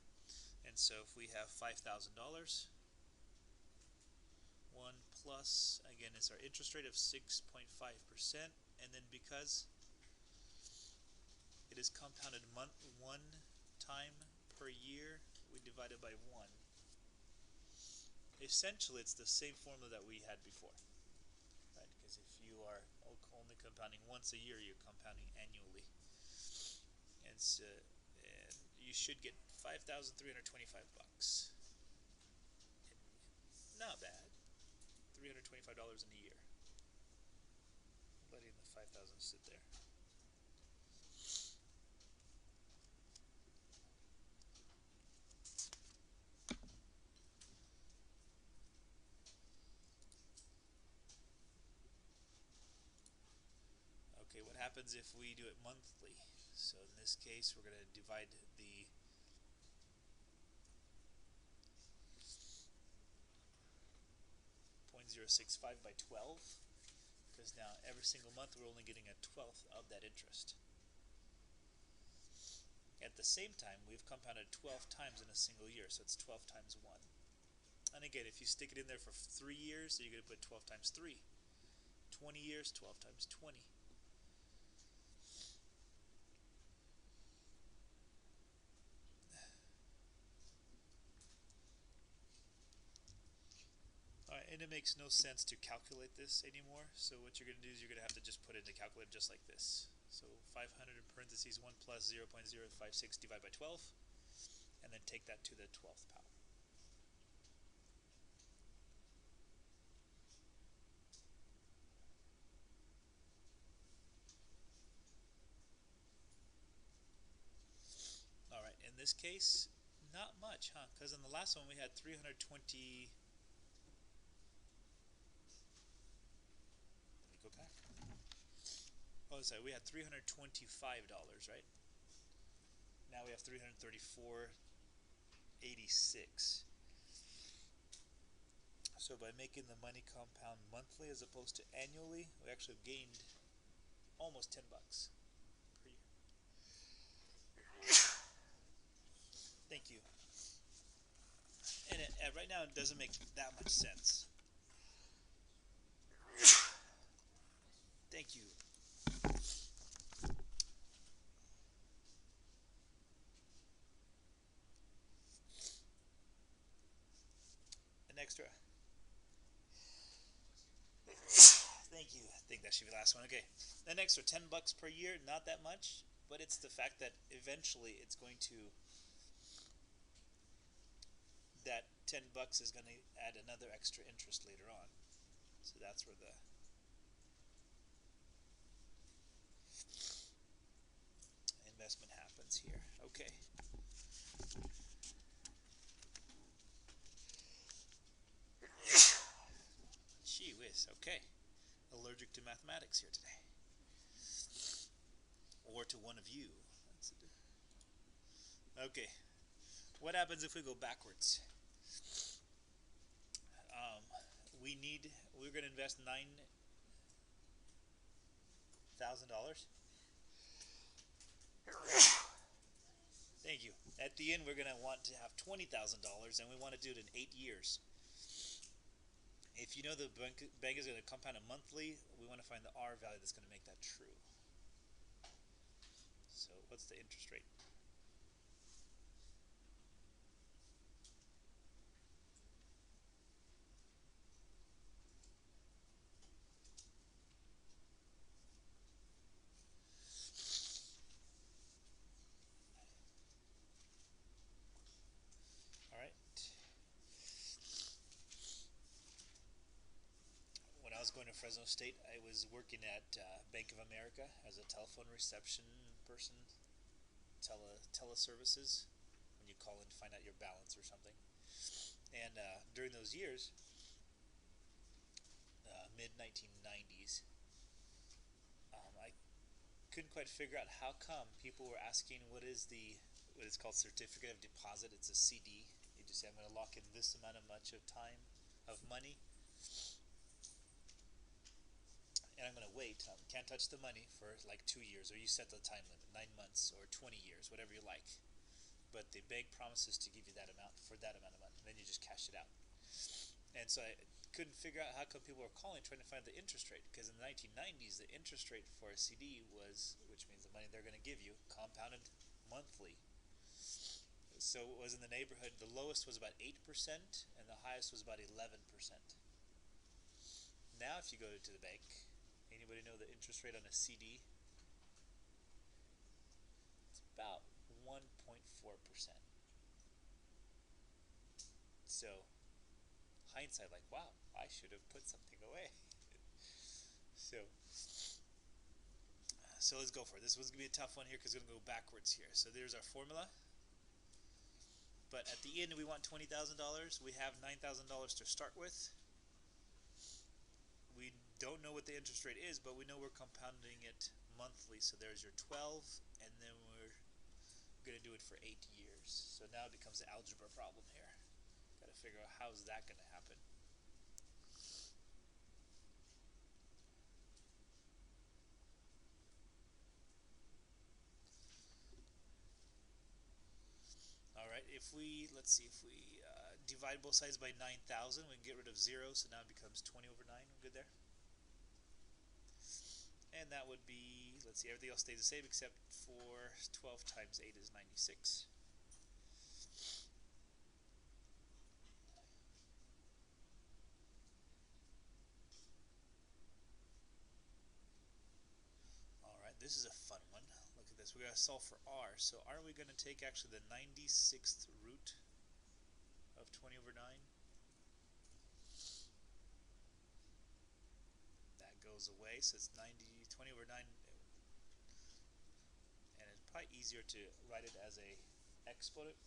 And so if we have $5,000, 1 plus, again, is our interest rate of 6.5%. And then because it is compounded one time per year, we divide it by 1. Essentially, it's the same formula that we had before, right? Because if you are only compounding once a year, you're compounding annually. And so, and you should get $5,325 bucks. Not bad. $325 in a year. Letting the 5,000 sit there. Okay, what happens if we do it monthly? So in this case, we're going to divide the .065 by 12, because now every single month we're only getting a 1/12 of that interest. At the same time, we've compounded 12 times in a single year, so it's 12 times 1. And again, if you stick it in there for 3 years, so you're going to put 12 times 3. 20 years, 12 times 20. Alright, and it makes no sense to calculate this anymore, so what you're going to do is you're going to have to just put it in the calculator just like this. So 500 in parentheses 1 plus 0.056 divided by 12, and then take that to the 12th power. Alright, in this case, not much, huh? Because in the last one we had 320... other side, we had $325, right? Now we have $334.86. So by making the money compound monthly as opposed to annually, we actually gained almost $10 per year. Thank you. And right now it doesn't make that much sense. Thank you. An extra. Thank you. I think that should be the last one. Okay. An extra $10 per year, not that much, but it's the fact that eventually it's going to, that $10 is going to add another extra interest later on. So that's where the investment happens here. Okay. Gee whiz. Okay. Allergic to mathematics here today. Or to one of you. Okay. What happens if we go backwards? We're going to invest $9,000. Thank you. At the end, we're going to want to have $20,000, and we want to do it in 8 years. If you know the bank is going to compound it monthly, we want to find the R value that's going to make that true. So what's the interest rate? All right. When I was going to Fresno State, I was working at Bank of America as a telephone reception person, teleservices, when you call in to find out your balance or something. And during those years, mid-1990s, I couldn't quite figure out how come people were asking what is called certificate of deposit. It's a CD. You just say, I'm going to lock in this amount of time of money, and I'm going to wait. Can't touch the money for like 2 years, or you set the time limit, 9 months or 20 years, whatever you like. But the bank promises to give you that amount for that amount of money, and then you just cash it out. And so I couldn't figure out how come people were calling trying to find the interest rate, because in the 1990s the interest rate for a CD was, which means the money they're going to give you, compounded monthly. So it was in the neighborhood, the lowest was about 8% and the highest was about 11%. Now if you go to the bank, anybody know the interest rate on a CD? It's about 1.4%. So hindsight, like, wow, I should have put something away. So let's go for it. This one's going to be a tough one here because it's going to go backwards here. So there's our formula. But at the end, we want $20,000. We have $9,000 to start with. We don't know what the interest rate is, but we know we're compounding it monthly. So there's your 12, and then we're going to do it for 8 years. So now it becomes the algebra problem here. Got to figure out how's that going to happen. Alright, let's see, if we divide both sides by 9,000, we can get rid of 0, so now it becomes 20 over 9. We're good there? And that would be, let's see, everything else stays the same except for 12 times 8 is 96. Alright, this is a fun one. Look at this. We're going to solve for r. So aren't we going to take actually the 96th root of 20 over 9? That goes away, so it's 20 over 9. And it's probably easier to write it as a exponent.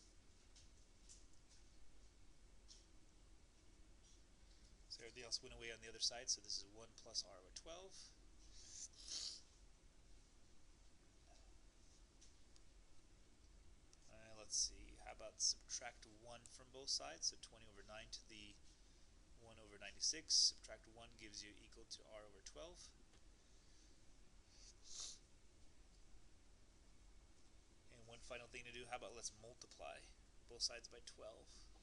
So everything else went away on the other side, so this is 1 plus r over 12. out, subtract 1 from both sides, so 20 over 9 to the 1 over 96. Subtract 1 gives you equal to r over 12. And one final thing to do, how about let's multiply both sides by 12.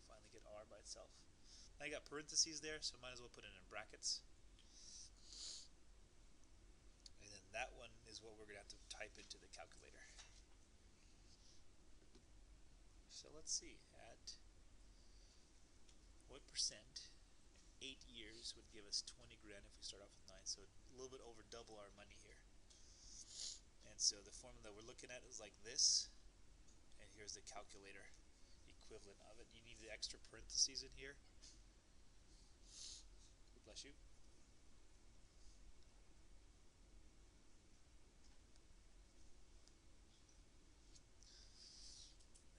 Finally get r by itself. I got parentheses there, so might as well put it in brackets. And then that one is what we're going to have to type into the calculator. So let's see, at what percent 8 years would give us 20 grand if we start off with 9, so a little bit over double our money here. And so the formula that we're looking at is like this, and here's the calculator equivalent of it. You need the extra parentheses in here. Bless you.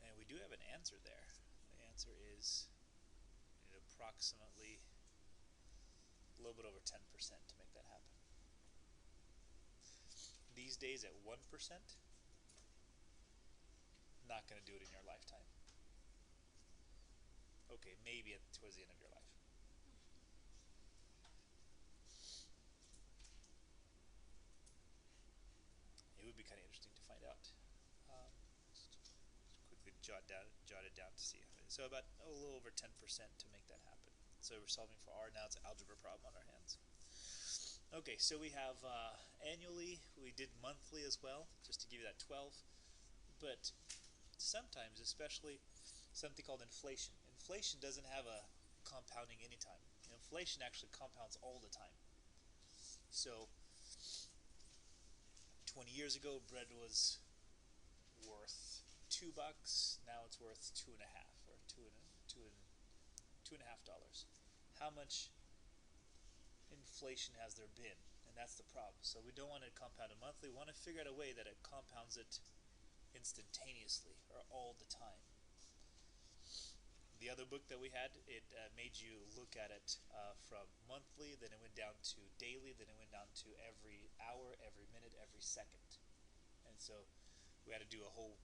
And we do have an answer there. The answer is approximately a little bit over 10% to make that happen. These days at 1%, not going to do it in your lifetime. Okay, maybe towards the end of your life. It would be kind of interesting to find out. Just quickly jot it down to see. So about a little over 10% to make that happen. So we're solving for r. Now it's an algebra problem on our hands. Okay, so we have annually. We did monthly as well, just to give you that 12. But sometimes, especially something called inflation. Inflation doesn't have a compounding anytime. Inflation actually compounds all the time. So 20 years ago, bread was worth $2. Now it's worth $2.50 or $2.50. How much inflation has there been? And that's the problem. So we don't want it compounded monthly. We want to figure out a way that it compounds it instantaneously or all the time. The other book that we had, it made you look at it from monthly, then it went down to daily, then it went down to every hour, every minute, every second. And so we had to do a whole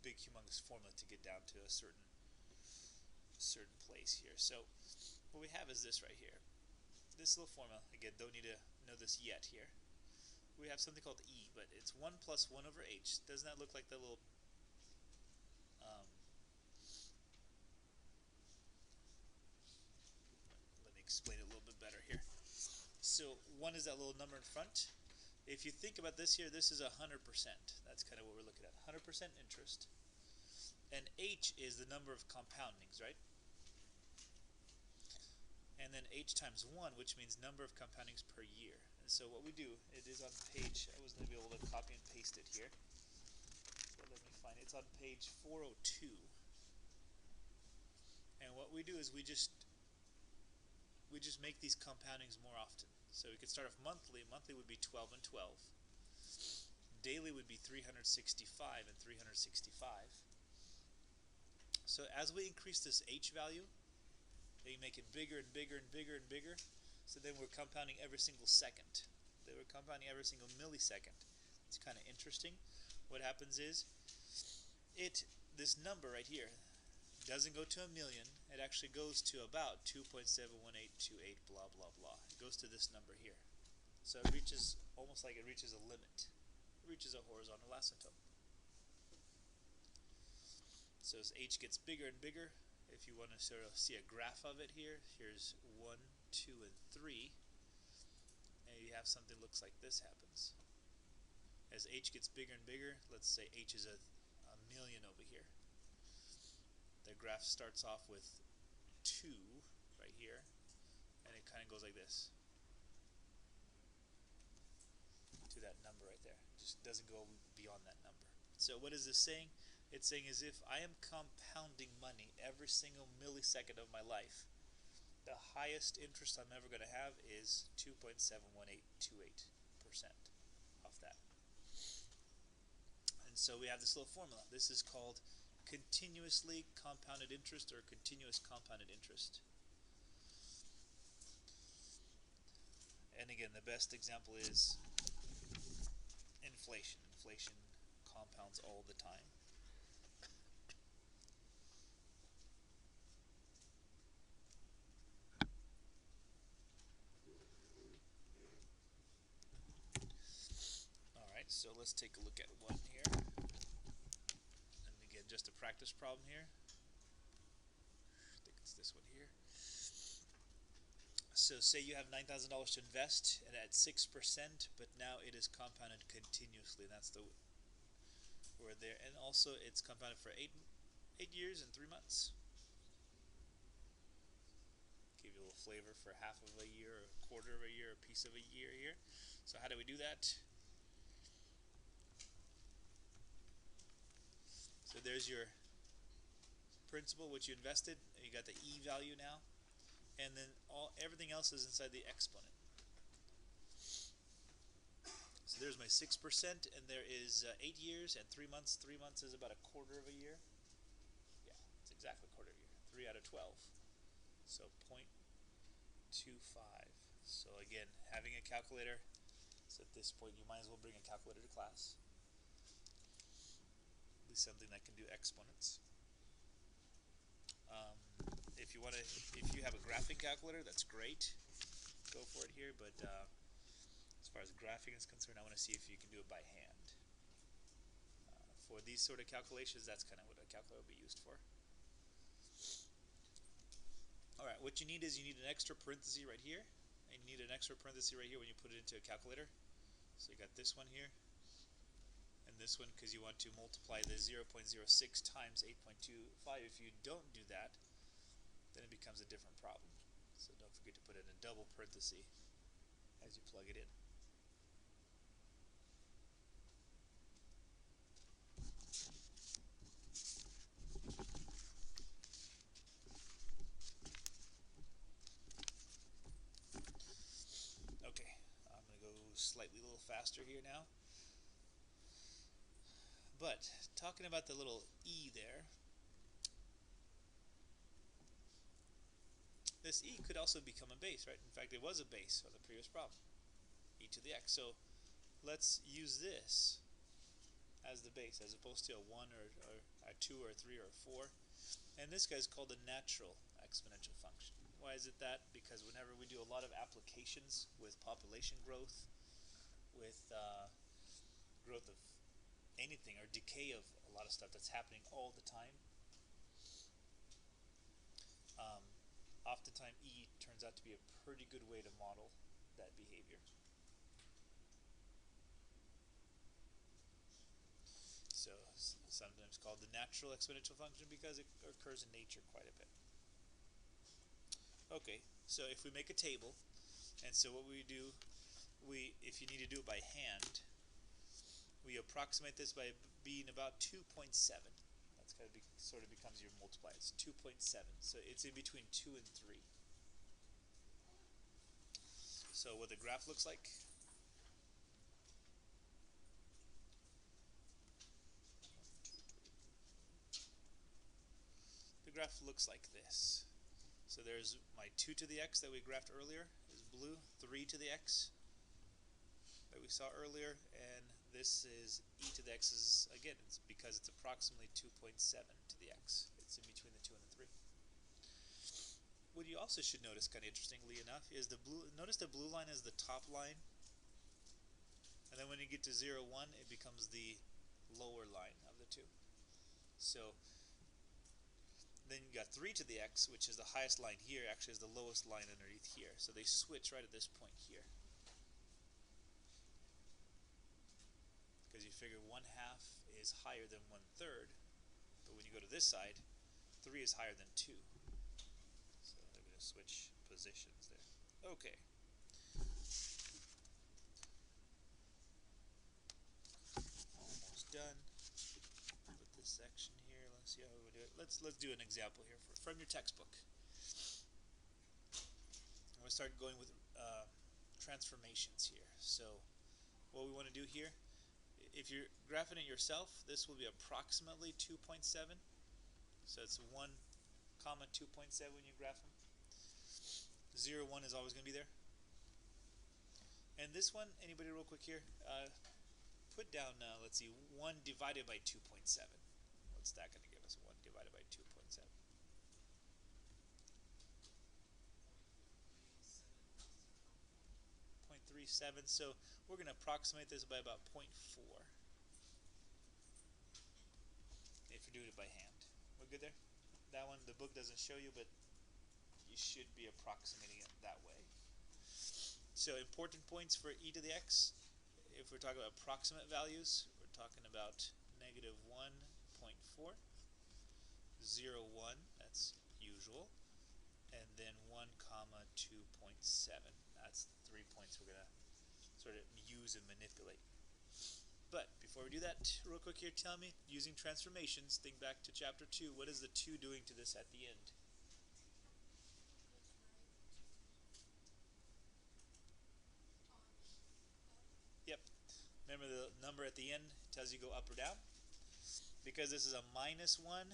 big humongous formula to get down to a certain place here. So what we have is this right here. This little formula, again, don't need to know this yet here. We have something called E, but it's 1 plus 1 over H. Doesn't that look like the little let me explain it a little bit better here. So 1 is that little number in front. If you think about this here, this is 100%. That's kind of what we're looking at. 100% interest. And H is the number of compoundings, right? And then H times 1, which means number of compoundings per year. And so what we do, it is on page, I wasn't going to be able to copy and paste it here. So let me find it. It's on page 402. And what we do is we just make these compoundings more often. So we could start off monthly. Monthly would be 12 and 12. Daily would be 365 and 365. So as we increase this H value, they make it bigger and bigger and bigger and bigger. So then we're compounding every single second. They were compounding every single millisecond. It's kind of interesting. What happens is, this number right here doesn't go to 1 million. It actually goes to about 2.71828 blah blah blah. It goes to this number here. So it reaches almost like it reaches a limit. It reaches a horizontal asymptote. So as H gets bigger and bigger, if you want to sort of see a graph of it here, here's 1, 2, and 3, and you have something that looks like this happens. As H gets bigger and bigger, let's say H is a million over here. The graph starts off with 2 right here, and it kind of goes like this to that number right there. It just doesn't go beyond that number. So what is this saying? It's saying as if I am compounding money every single millisecond of my life, the highest interest I'm ever going to have is 2.71828% off that. And so we have this little formula. This is called continuously compounded interest or continuous compounded interest. And again, the best example is inflation. Inflation compounds all the time. So let's take a look at one here. And again, just a practice problem here. I think it's this one here. So say you have $9,000 to invest and at 6%, but now it is compounded continuously. And that's the word there. And also it's compounded for 8 years and 3 months. Give you a little flavor for half of a year, or a quarter of a year, a piece of a year here. So how do we do that? So there's your principal, which you invested. You got the E value now, and then everything else is inside the exponent. So there's my 6%, and there is 8 years and 3 months. 3 months is about a quarter of a year. Yeah, it's exactly a quarter of a year. 3 out of 12. So 0.25. So again, having a calculator, so at this point you might as well bring a calculator to class. At least something that can do exponents. If you have a graphing calculator, that's great. Go for it here, but as far as graphing is concerned, I want to see if you can do it by hand. For these sort of calculations, that's kind of what a calculator will be used for. Alright, what you need is you need an extra parenthesis right here, and you need an extra parenthesis right here when you put it into a calculator. So you got this one here, and this one because you want to multiply the 0.06 times 8.25. If you don't do that, then it becomes a different problem. So don't forget to put in a double parenthesis as you plug it in. Okay, I'm going to go slightly a little faster here now. But talking about the little e there, this e could also become a base, right? In fact, it was a base on the previous problem, e to the x. So let's use this as the base, as opposed to a 1 or a 2 or a 3 or a 4. And this guy's called a natural exponential function. Why is it that? Because whenever we do a lot of applications with population growth, with growth of anything, or decay of a lot of stuff that's happening all the time, oftentimes E turns out to be a pretty good way to model that behavior. So sometimes called the natural exponential function because it occurs in nature quite a bit. Okay, so if we make a table, and so what we do, if you need to do it by hand, we approximate this by being about 2.7. That's kind of sort of becomes your multiplier. It's 2.7. So it's in between 2 and 3. So what the graph looks like. The graph looks like this. So there's my 2 to the x that we graphed earlier is blue, 3 to the x that we saw earlier, and this is e to the x is, again, it's because it's approximately 2.7 to the x. It's in between the 2 and the 3. What you also should notice, kind of interestingly enough, is the blue. Notice the blue line is the top line, and then when you get to 0, 1, it becomes the lower line of the two. So then you got 3 to the x, which is the highest line here, actually is the lowest line underneath here. So they switch right at this point here. Because you figure 1/2 is higher than 1/3, but when you go to this side, 3 is higher than 2. So they're going to switch positions there. Okay. Almost done. Put this section here. Let's see how we do it. Let's do an example here from your textbook. I'm going to start going with transformations here. So what we want to do here, if you're graphing it yourself, this will be approximately 2.7. So it's 1, 2.7 when you graph them. 0, 1 is always going to be there. And this one, anybody real quick here? Put down, let's see, 1 divided by 2.7. What's that going to give us? 1 divided by 2.7. 0.37. 37. So we're going to approximate this by about 0.4 if you're doing it by hand. We're good there? That one, the book doesn't show you, but you should be approximating it that way. So important points for e to the x. If we're talking about approximate values, we're talking about negative 1.4, 0, 1, that's usual, and then 1, comma 2.7. That's the 3 points we're going to sort of use and manipulate. But before we do that, real quick here, tell me, using transformations, think back to chapter 2, what is the 2 doing to this at the end? Yep. Remember the number at the end tells you go up or down? Because this is a minus 1,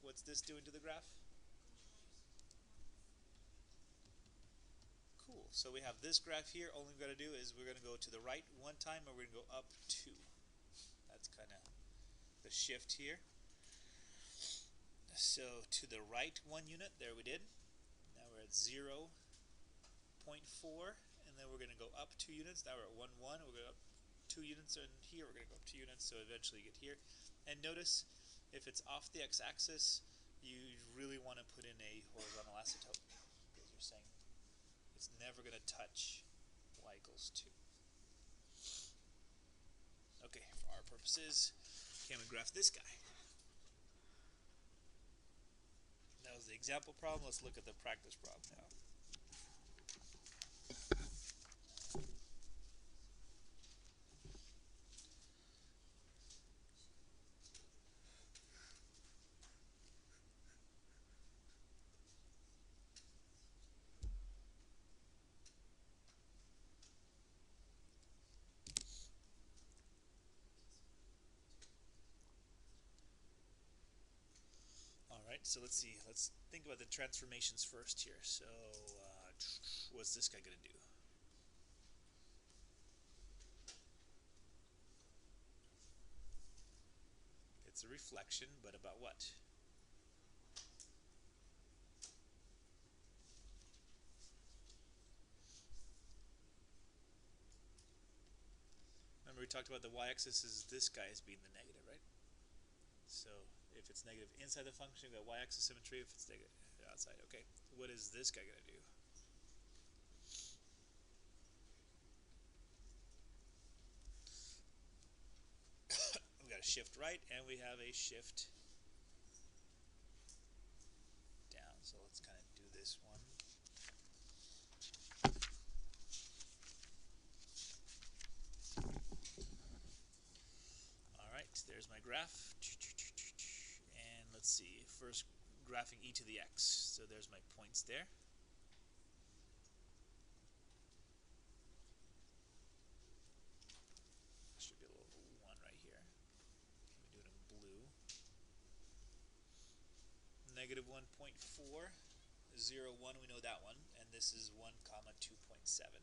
what's this doing to the graph? Cool. So we have this graph here. All we've got to do is we're going to go to the right one time, and we're going to go up 2. That's kind of the shift here. So to the right 1 unit, there we did. Now we're at 0.4, and then we're going to go up 2 units. Now we're at 1, 1. We're going up 2 units, and here we're going to go up 2 units, so eventually you get here. And notice, if it's off the x-axis, you really want to put in a horizontal asymptote, because you're saying it's never going to touch y equals 2. Okay, for our purposes, can we graph this guy? That was the example problem. Let's look at the practice problem now. Alright, so let's see. Let's think about the transformations first here. So, what's this guy going to do? It's a reflection, but about what? Remember we talked about the y-axis is this guy as being the negative, right? So if it's negative inside the function, we've got y-axis symmetry. If it's negative outside, okay. What is this guy going to do? We've got a shift right, and we have a shift down. So let's kind of do this one. Alright, there's my graph. And let's see, first graphing e to the x. So there's my points there. Should be a little 1 right here. We do it in blue. Negative 1.4, 0, 1, we know that one. And this is 1, comma 2.7.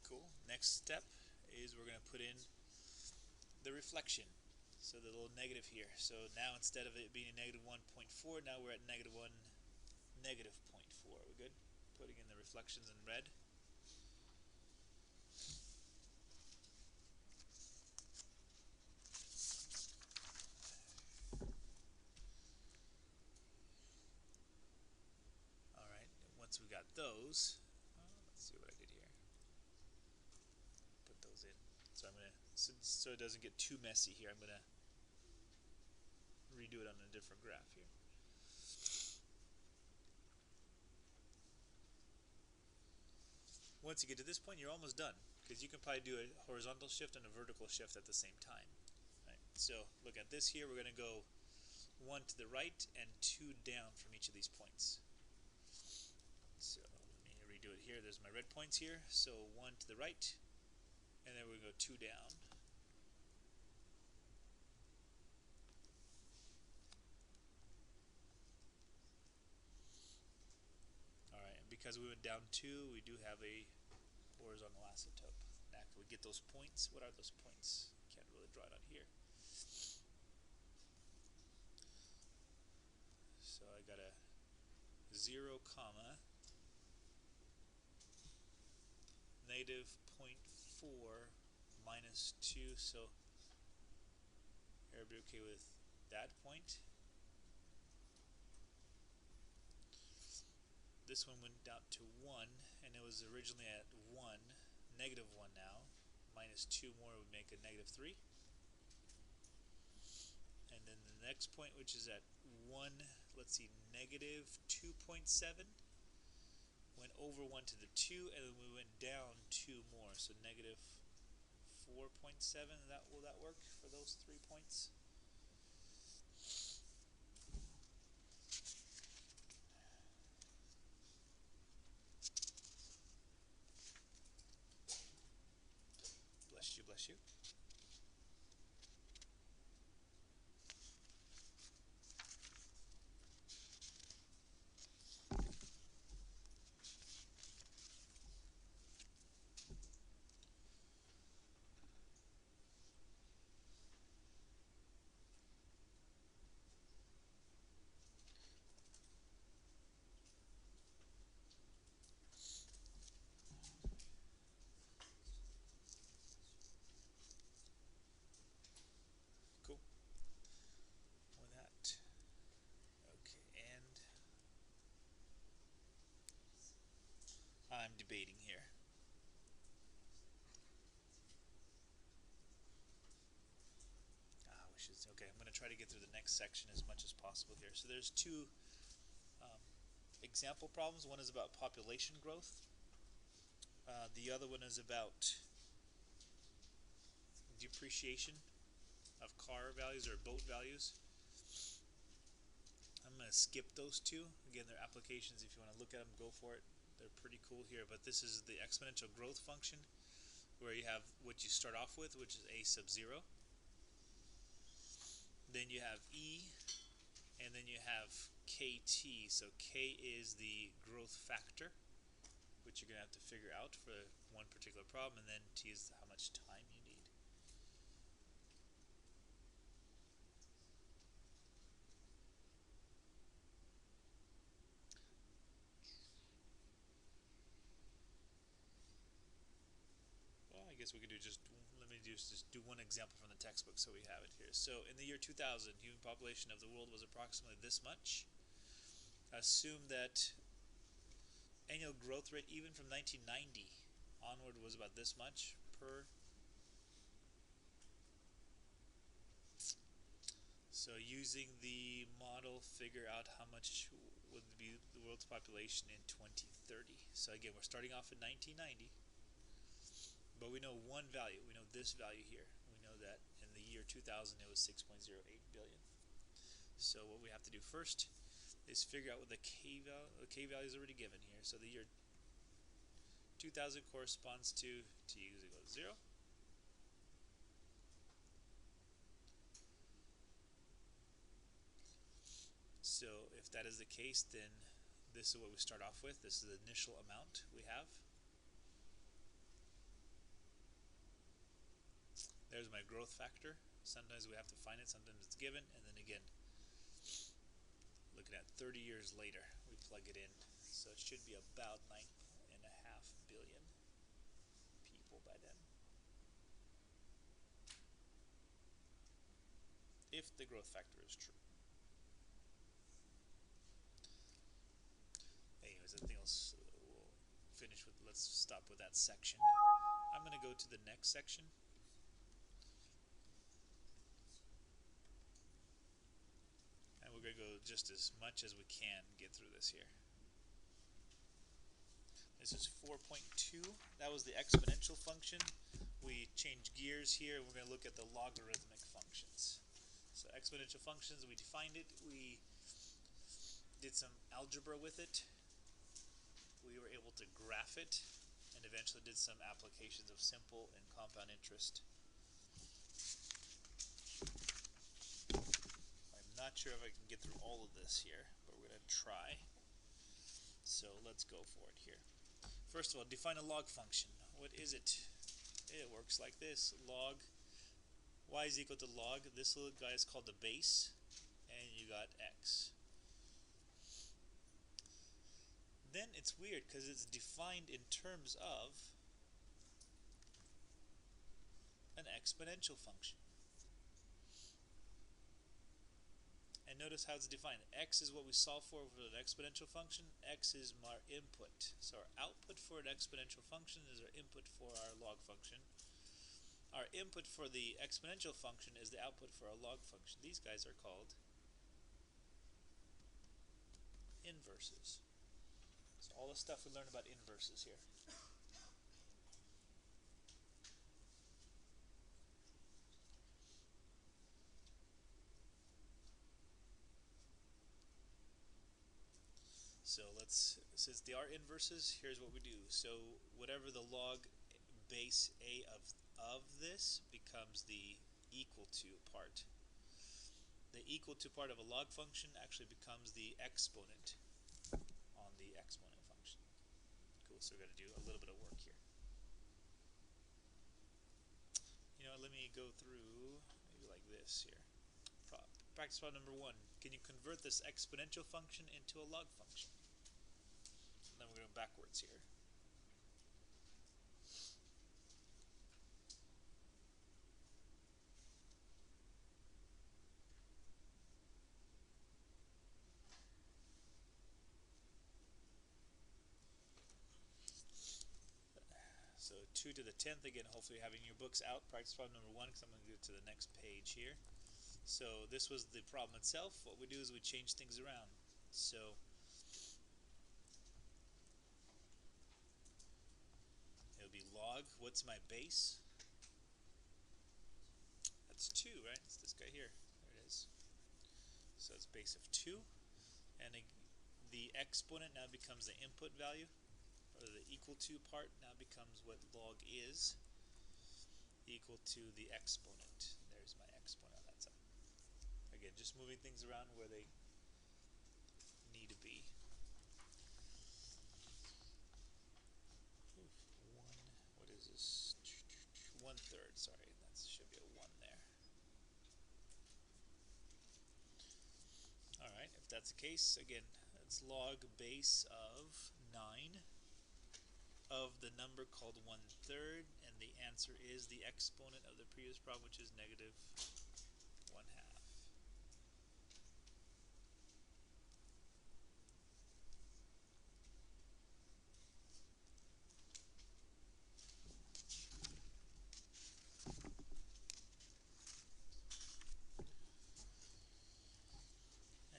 Cool. Next step is we're going to put in the reflection. So the little negative here. So now instead of it being a negative 1.4, now we're at negative 1, negative 0.4. Are we good? Putting in the reflections in red. Alright, once we got those, let's see what I did here. Put those in. So I'm going to, so it doesn't get too messy here, I'm going to redo it on a different graph here. Once you get to this point, you're almost done, because you can probably do a horizontal shift and a vertical shift at the same time. Right? So look at this here. We're going to go 1 to the right and 2 down from each of these points. So let me redo it here. There's my red points here. So 1 to the right, and then we're going to go 2 down. Alright, because we went down 2, we do have a horizontal asymptote. Now, can we get those points? What are those points? Can't really draw it on here. So I got a 0, comma, negative 0.4 minus 2. So everybody okay with that point? This one went down to 1, and it was originally at 1, negative 1 now. Minus 2 more would make a negative 3. And then the next point, which is at 1, let's see, negative 2.7, went over 1 to the 2, and then we went down 2 more, so negative 4.7. Will that work for those 3 points? Bless you, bless you. Cool. With that. Okay, and I'm debating here. Okay, I'm going to try to get through the next section as much as possible here. So there's 2 example problems. One is about population growth. The other one is about depreciation of car values or boat values. I'm going to skip those 2. Again, they're applications. If you want to look at them, go for it. They're pretty cool here. But this is the exponential growth function, where you have what you start off with, which is a sub 0. Then you have e, and then you have kt. So k is the growth factor, which you're going to have to figure out for one particular problem, and then t is how much time you need. Well, I guess we could do just, let me just do one example from the textbook so we have it here. So in the year 2000, human population of the world was approximately this much. Assume that annual growth rate, even from 1990 onward, was about this much per. So using the model, figure out how much would be the world's population in 2030. So again, we're starting off in 1990, but we know one value. We know this value here. We know that in the year 2000 it was 6.08 billion. So what we have to do first is figure out what the k value. The k value is already given here. So the year 2000 corresponds to t is equal to 0. So if that is the case, then this is what we start off with. This is the initial amount we have. There's my growth factor. Sometimes we have to find it, sometimes it's given, and then again, looking at 30 years later, we plug it in. So it should be about 9.5 billion people by then, if the growth factor is true. Anyways, I think we'll finish with, let's stop with that section. I'm going to go to the next section. And we're going to go just as much as we can get through this here. This is 4.2. That was the exponential function. We changed gears here, and we're going to look at the logarithmic functions. So exponential functions, we defined it. We did some algebra with it. We were able to graph it, and eventually did some applications of simple and compound interest. I'm not sure if I can get through all of this here, but we're going to try. So let's go for it here. First of all, define a log function. What is it? It works like this. Log y is equal to log. This little guy is called the base, and you got x. Then it's weird because it's defined in terms of an exponential function. And notice how it's defined. X is what we solve for an exponential function. X is our input. So our output for an exponential function is our input for our log function. Our input for the exponential function is the output for our log function. These guys are called inverses. So all the stuff we learned about inverses here. So since they are inverses, here's what we do. So whatever the log base a of this becomes the equal to part. The equal to part of a log function actually becomes the exponent on the exponent function. Cool, so we're going to do a little bit of work here. You know, let me go through maybe like this here. Practice problem number 1. Can you convert this exponential function into a log function? And then we're going backwards here. So 2 to the 10th, again, hopefully having your books out. Practice problem number 1, because I'm going to go to the next page here. So this was the problem itself. What we do is we change things around. So it'll be log, what's my base? That's 2, right? It's this guy here. There it is. So it's base of 2. And the exponent now becomes the input value. Or the equal to part now becomes what log is, equal to the exponent. There's my exponent on that side. Again, just moving things around where they need to be. What is this? 1/3, sorry, that should be a 1 there. Alright, if that's the case, again, it's log base of 9 of the number called 1/3, and the answer is the exponent of the previous problem, which is negative 1/2.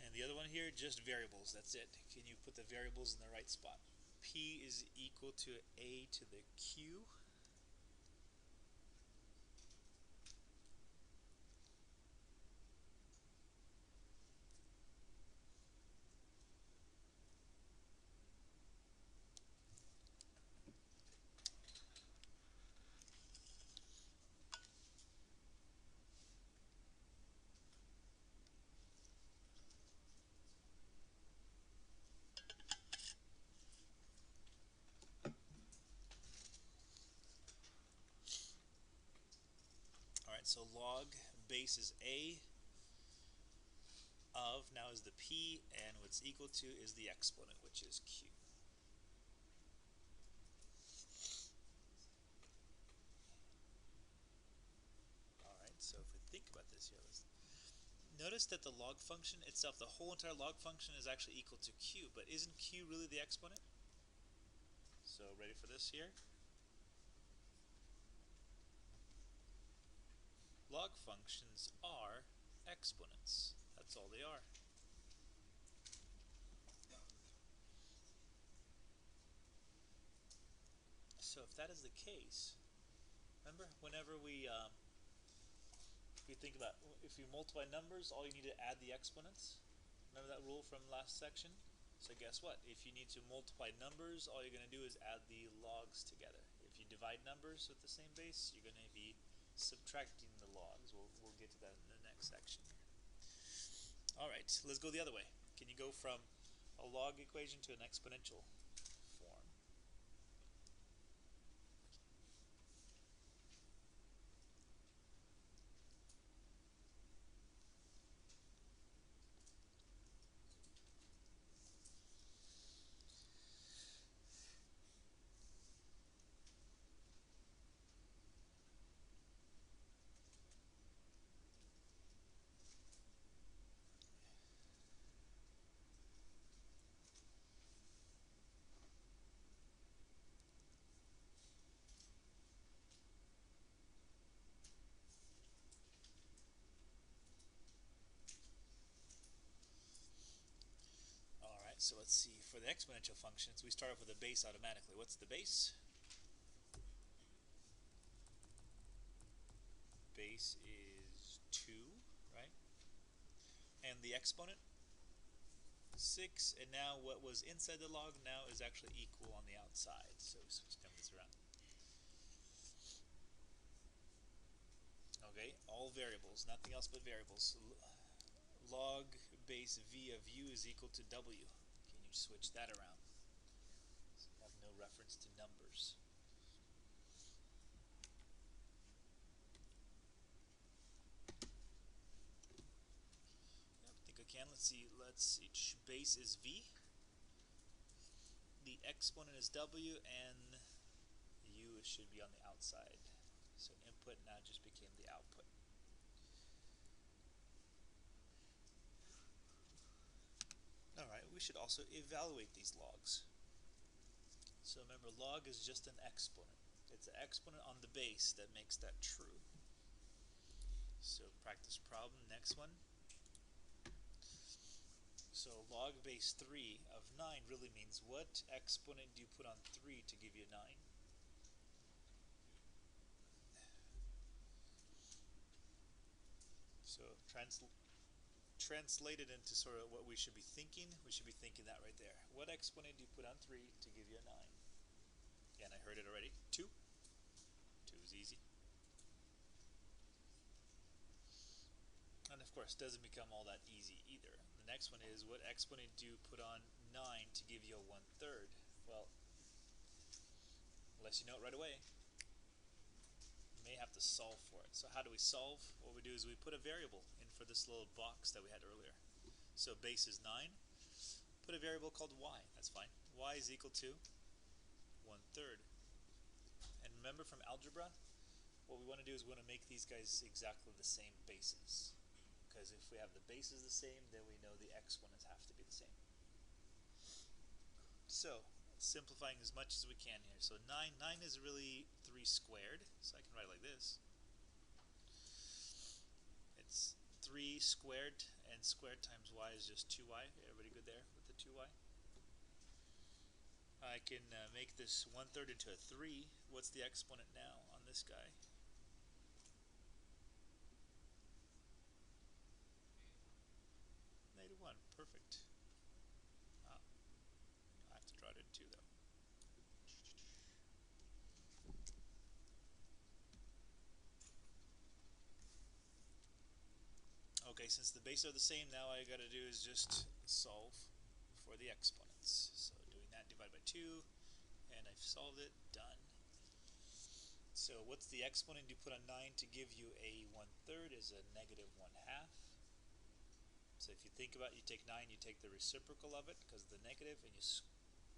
And the other one here, just variables, that's it. Can you put the variables in the right spot? P is equal to a to the q. Alright, so log base is a of now is the p, and what's equal to is the exponent, which is q. Alright, so if we think about this here, notice that the log function itself, the whole entire log function is actually equal to q, but isn't q really the exponent? So ready for this here? Log functions are exponents. That's all they are. So if that is the case, remember whenever we think about if you multiply numbers, all you need to add the exponents. Remember that rule from last section? So guess what? If you need to multiply numbers, all you're going to do is add the logs together. If you divide numbers with the same base, you're going to be subtracting the logs. We'll get to that in the next section. All right, let's go the other way. Can you go from a log equation to an exponential form? Alright, so let's see. For the exponential functions, we start off with a base automatically. What's the base? Base is 2, right? And the exponent? 6, and now what was inside the log now is actually equal on the outside. So we switch numbers around. Okay, all variables, nothing else but variables. Log base v of u is equal to w. Can you switch that around? So you have no reference to numbers. Yep, I think I can. Let's see. Base is v. The exponent is w, and u should be on the outside. So input now just became the output. Alright, we should also evaluate these logs. So remember, log is just an exponent. It's an exponent on the base that makes that true. So practice problem, next one. So log base 3 of 9 really means what exponent do you put on 3 to give you 9? So translate it into sort of what we should be thinking. We should be thinking that right there. What exponent do you put on 3 to give you a 9? Again, I heard it already. 2. 2 is easy. And of course, doesn't become all that easy either. The next one is, what exponent do you put on 9 to give you a 1/3? Well, unless you know it right away, you may have to solve for it. So how do we solve? What we do is we put a variable in for this little box that we had earlier. So base is 9. Put a variable called y. That's fine. Y is equal to 1/3. And remember from algebra, what we want to do is we want to make these guys exactly the same bases. Because if we have the bases the same, then we know the exponents have to be the same. So, simplifying as much as we can here. So 9 is really 3 squared, so I can write it like this. It's 3 squared, and squared times y is just 2y. Everybody good there with the 2y? I can make this 1/3 into a 3. What's the exponent now on this guy? -1. Perfect. I have to draw it in 2 though. Okay, since the bases are the same, now all I gotta do is just solve for the exponents. So doing that, divide by 2, and I've solved it, done. So what's the exponent you put on 9 to give you a 1/3 is a -1/2. So if you think about it, you take 9, you take the reciprocal of it because of the negative, and you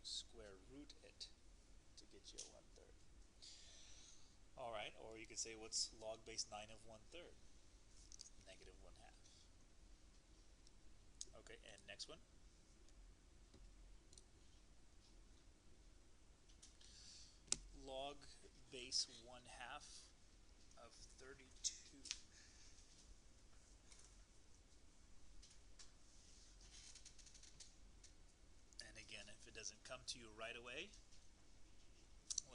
square root it to get you a 1/3. Alright, or you could say, what's log base 9 of 1/3? -1/2. Okay, and next one. Log base 1/2 of 32. And again, if it doesn't come to you right away,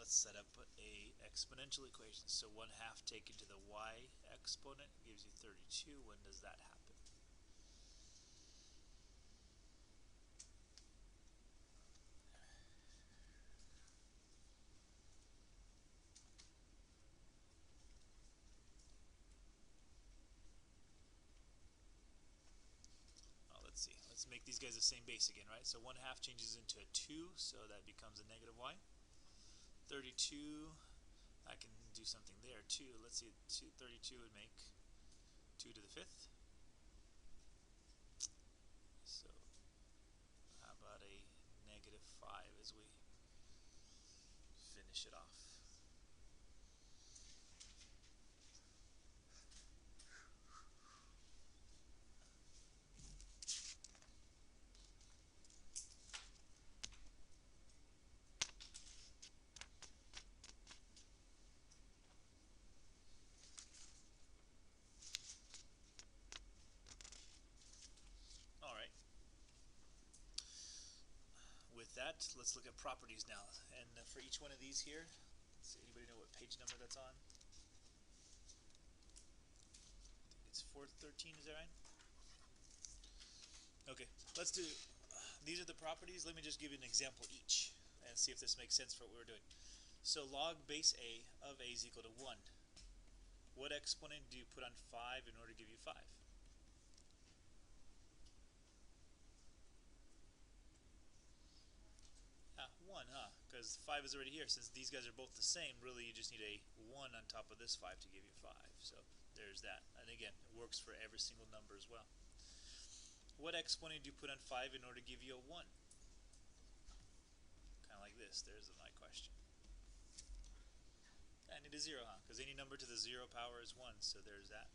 let's set up a exponential equation. So 1/2 taken to the y exponent gives you 32. When does that happen? Let's see. Let's make these guys the same base again, right? So 1/2 changes into a 2, so that becomes a negative y. 32, I can do something there too. Let's see, 32 would make 2 to the 5th. So how about a negative 5 as we finish it off? Alright. With that, let's look at properties now. And for each one of these here, does anybody know what page number that's on? I think it's 413, is that right? Okay, let's do, these are the properties. Let me just give you an example each and see if this makes sense for what we're doing. So log base a of a is equal to 1. What exponent do you put on 5 in order to give you 5? 1, huh? Because 5 is already here. Since these guys are both the same, really you just need a 1 on top of this 5 to give you 5. So there's that. And again, it works for every single number as well. What exponent do you put on 5 in order to give you a 1? Kind of like this. There's my question. I need a 0, huh? Because any number to the 0 power is 1, so there's that.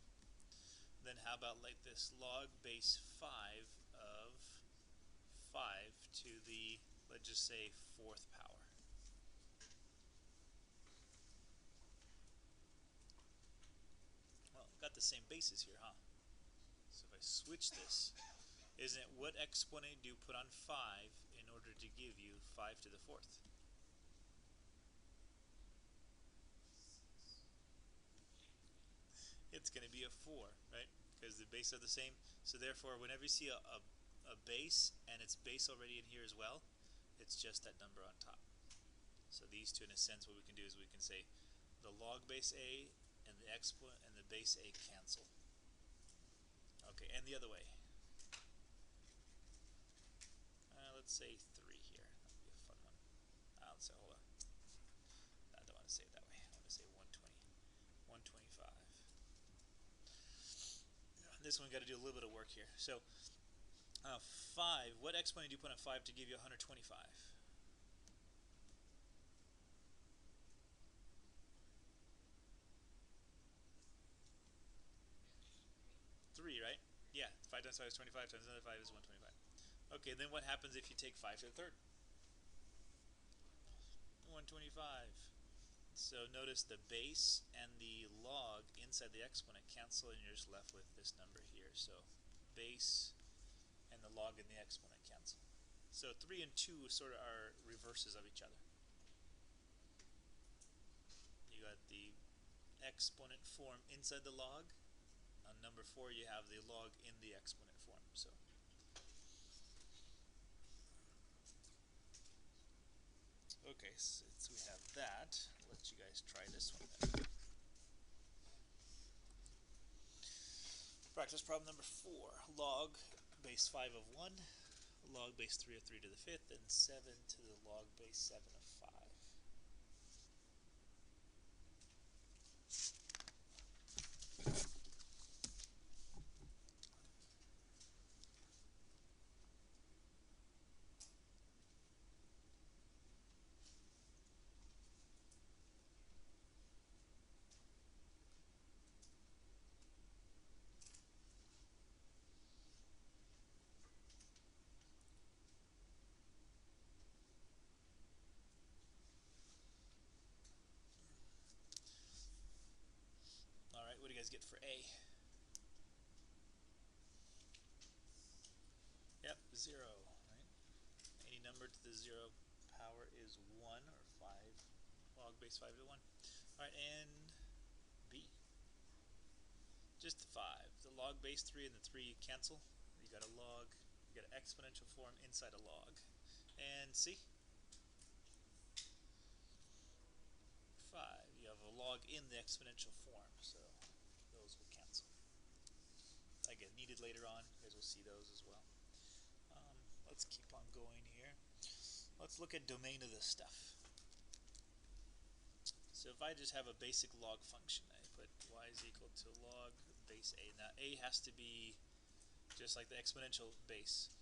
Then how about like this? Log base 5 of 5 to the, let's just say, 4th power. Well, got the same bases here, huh? So if I switch this, isn't it what exponent do you put on 5 in order to give you 5 to the 4th? It's going to be a 4, right? Because the bases are the same. So therefore, whenever you see a base and its base already in here as well, it's just that number on top. So these two, in a sense, what we can do is we can say the log base a and the exponent and the base a cancel. Okay, and the other way. Let's say 3 here. That would be a fun one. Let's say, hold on. I don't want to say it that way. I want to say 120, 125. This one got to do a little bit of work here. So 5, what exponent do you put on 5 to give you 125? 3, right? Yeah, 5 times 5 is 25, times another 5 is 125. Okay, then what happens if you take 5 to the 3rd? 125. So notice the base and the log inside the exponent cancel, and you're just left with this number here. So base and the log in the exponent cancel. So 3 and 2 sort of are reverses of each other. You got the exponent form inside the log. On number 4, you have the log in the exponent form. So okay, since we have that, I'll let you guys try this one then. Practice problem number 4. Log base 5 of 1, log base 3 of 3 to the 5th, and 7 to the log base 7 of 5. Alright, what do you guys get for A? Yep, 0. Right? Any number to the 0 power is 1 or 5. log base 5 to 1. Alright, and B. Just the 5. The log base 3 and the 3 cancel. You got a log, you got an exponential form inside a log. And C. 5. You have a log in the exponential form, so those will cancel. Again, needed later on. You guys will see those as well. Let's keep on going here. Let's look at domain of this stuff. So if I just have a basic log function, I put y is equal to log base a. Now a has to be, just like the exponential base,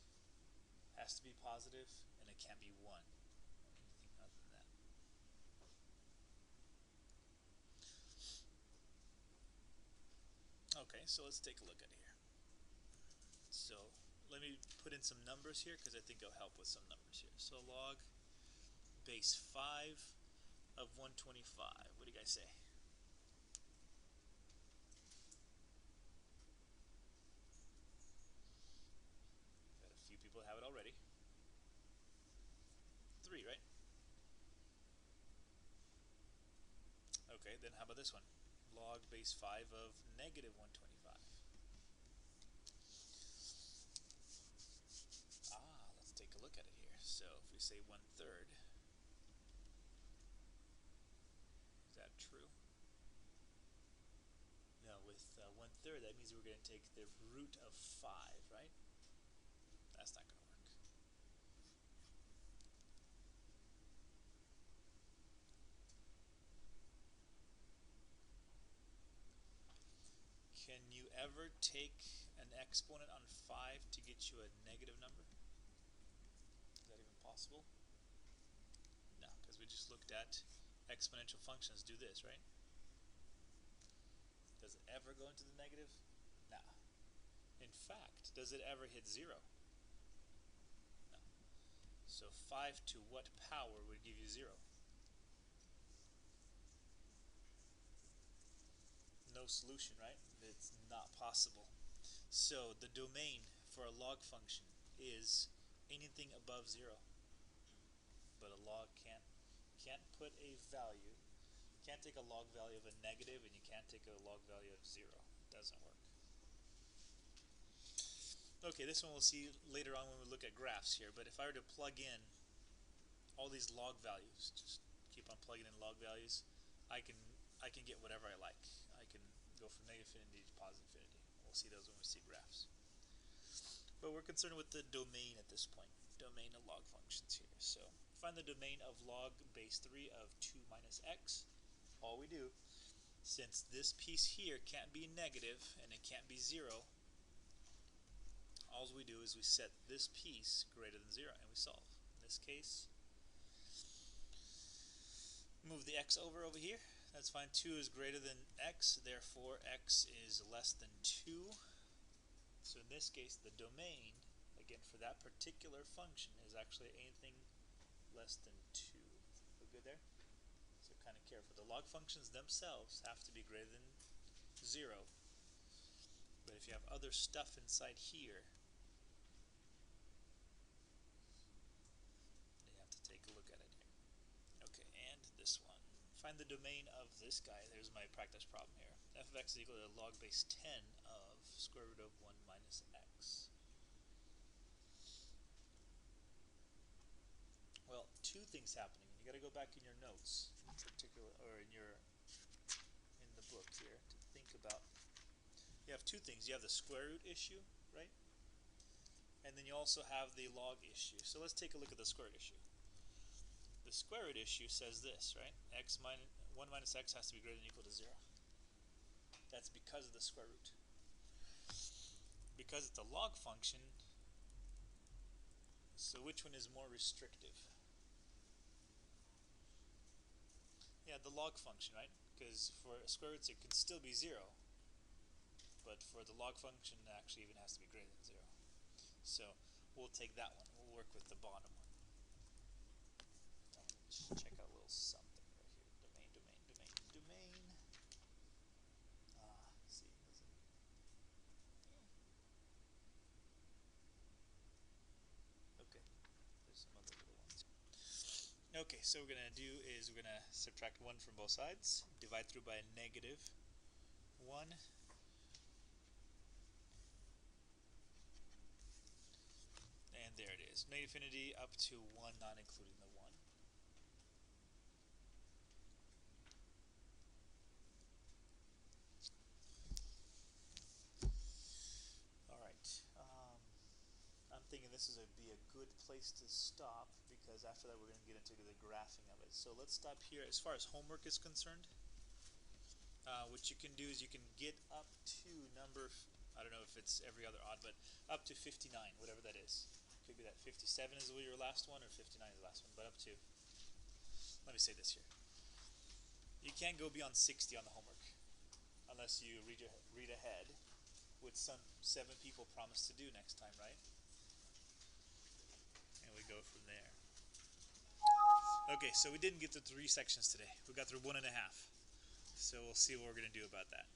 has to be positive, and it can't be 1. Anything other than that. Okay, so let's take a look at here. So let me put in some numbers here because I think it'll help with some numbers here. So log base 5 of 125. What do you guys say? Got a few people have it already. 3, right? Okay, then how about this one? Log base 5 of negative 125. Let's take a look at it here. So if we say 1/3, is that true? No, with 1/3, that means we're going to take the root of 5, right? That's not going to work. Can you ever take an exponent on 5 to get you a negative number? Is that even possible? No, because we just looked at exponential functions do this, right? Does it ever go into the negative? No. In fact, does it ever hit 0? No. So 5 to what power would give you 0? No solution, right? It's not possible. So the domain for a log function is anything above 0. But a log can't put a value. You can't take a log value of a negative, and you can't take a log value of 0. It doesn't work. Okay, this one we'll see later on when we look at graphs here. But if I were to plug in all these log values, just keep on plugging in log values, I can get whatever I like. I can go from negative infinity to positive infinity. We'll see those when we see graphs. But we're concerned with the domain at this point. Domain of log functions here. So find the domain of log base 3 of 2 minus x. All we do, since this piece here can't be negative and it can't be 0, all we do is we set this piece greater than 0 and we solve. In this case, move the x over here. That's fine. 2 is greater than x, therefore x is less than 2. So in this case, the domain, again, for that particular function is actually anything less than 2. We're good there? So kind of careful. The log functions themselves have to be greater than 0. But if you have other stuff inside here, you have to take a look at it here. Okay, and this one. Find the domain of this guy. There's my practice problem here. F of x is equal to log base 10 of square root of 1 minus x. Well, two things happening. You got to go back in your notes, in particular, or in the book here, to think about. You have two things. You have the square root issue, right? And then you also have the log issue. So let's take a look at the square root issue. The square root issue says this, right? 1 minus x has to be greater than or equal to 0. That's because of the square root. Because it's a log function, so which one is more restrictive? Yeah, the log function, right? Because for square roots it can still be 0, but for the log function it actually even has to be greater than 0. So we'll take that one. We'll work with the bottom one. Let's check out a little something right here. Domain. See, okay. There's some other little ones. Okay, so what we're going to do is we're going to subtract 1 from both sides, divide through by a negative 1, and there it is. Negative infinity up to 1, not including the 1. Alright, I'm thinking this would be a good place to stop, because after that we're going to get into the graphing of it. So let's stop here. As far as homework is concerned, what you can do is you can get up to number, I don't know if it's every other odd, but up to 59, whatever that is. Could be that 57 is your last one, or 59 is the last one, but up to. Let me say this here. You can't go beyond 60 on the homework unless you read ahead, which some 7 people promised to do next time, right? And we go from there. Okay, so we didn't get to 3 sections today. We got through 1.5. So we'll see what we're going to do about that.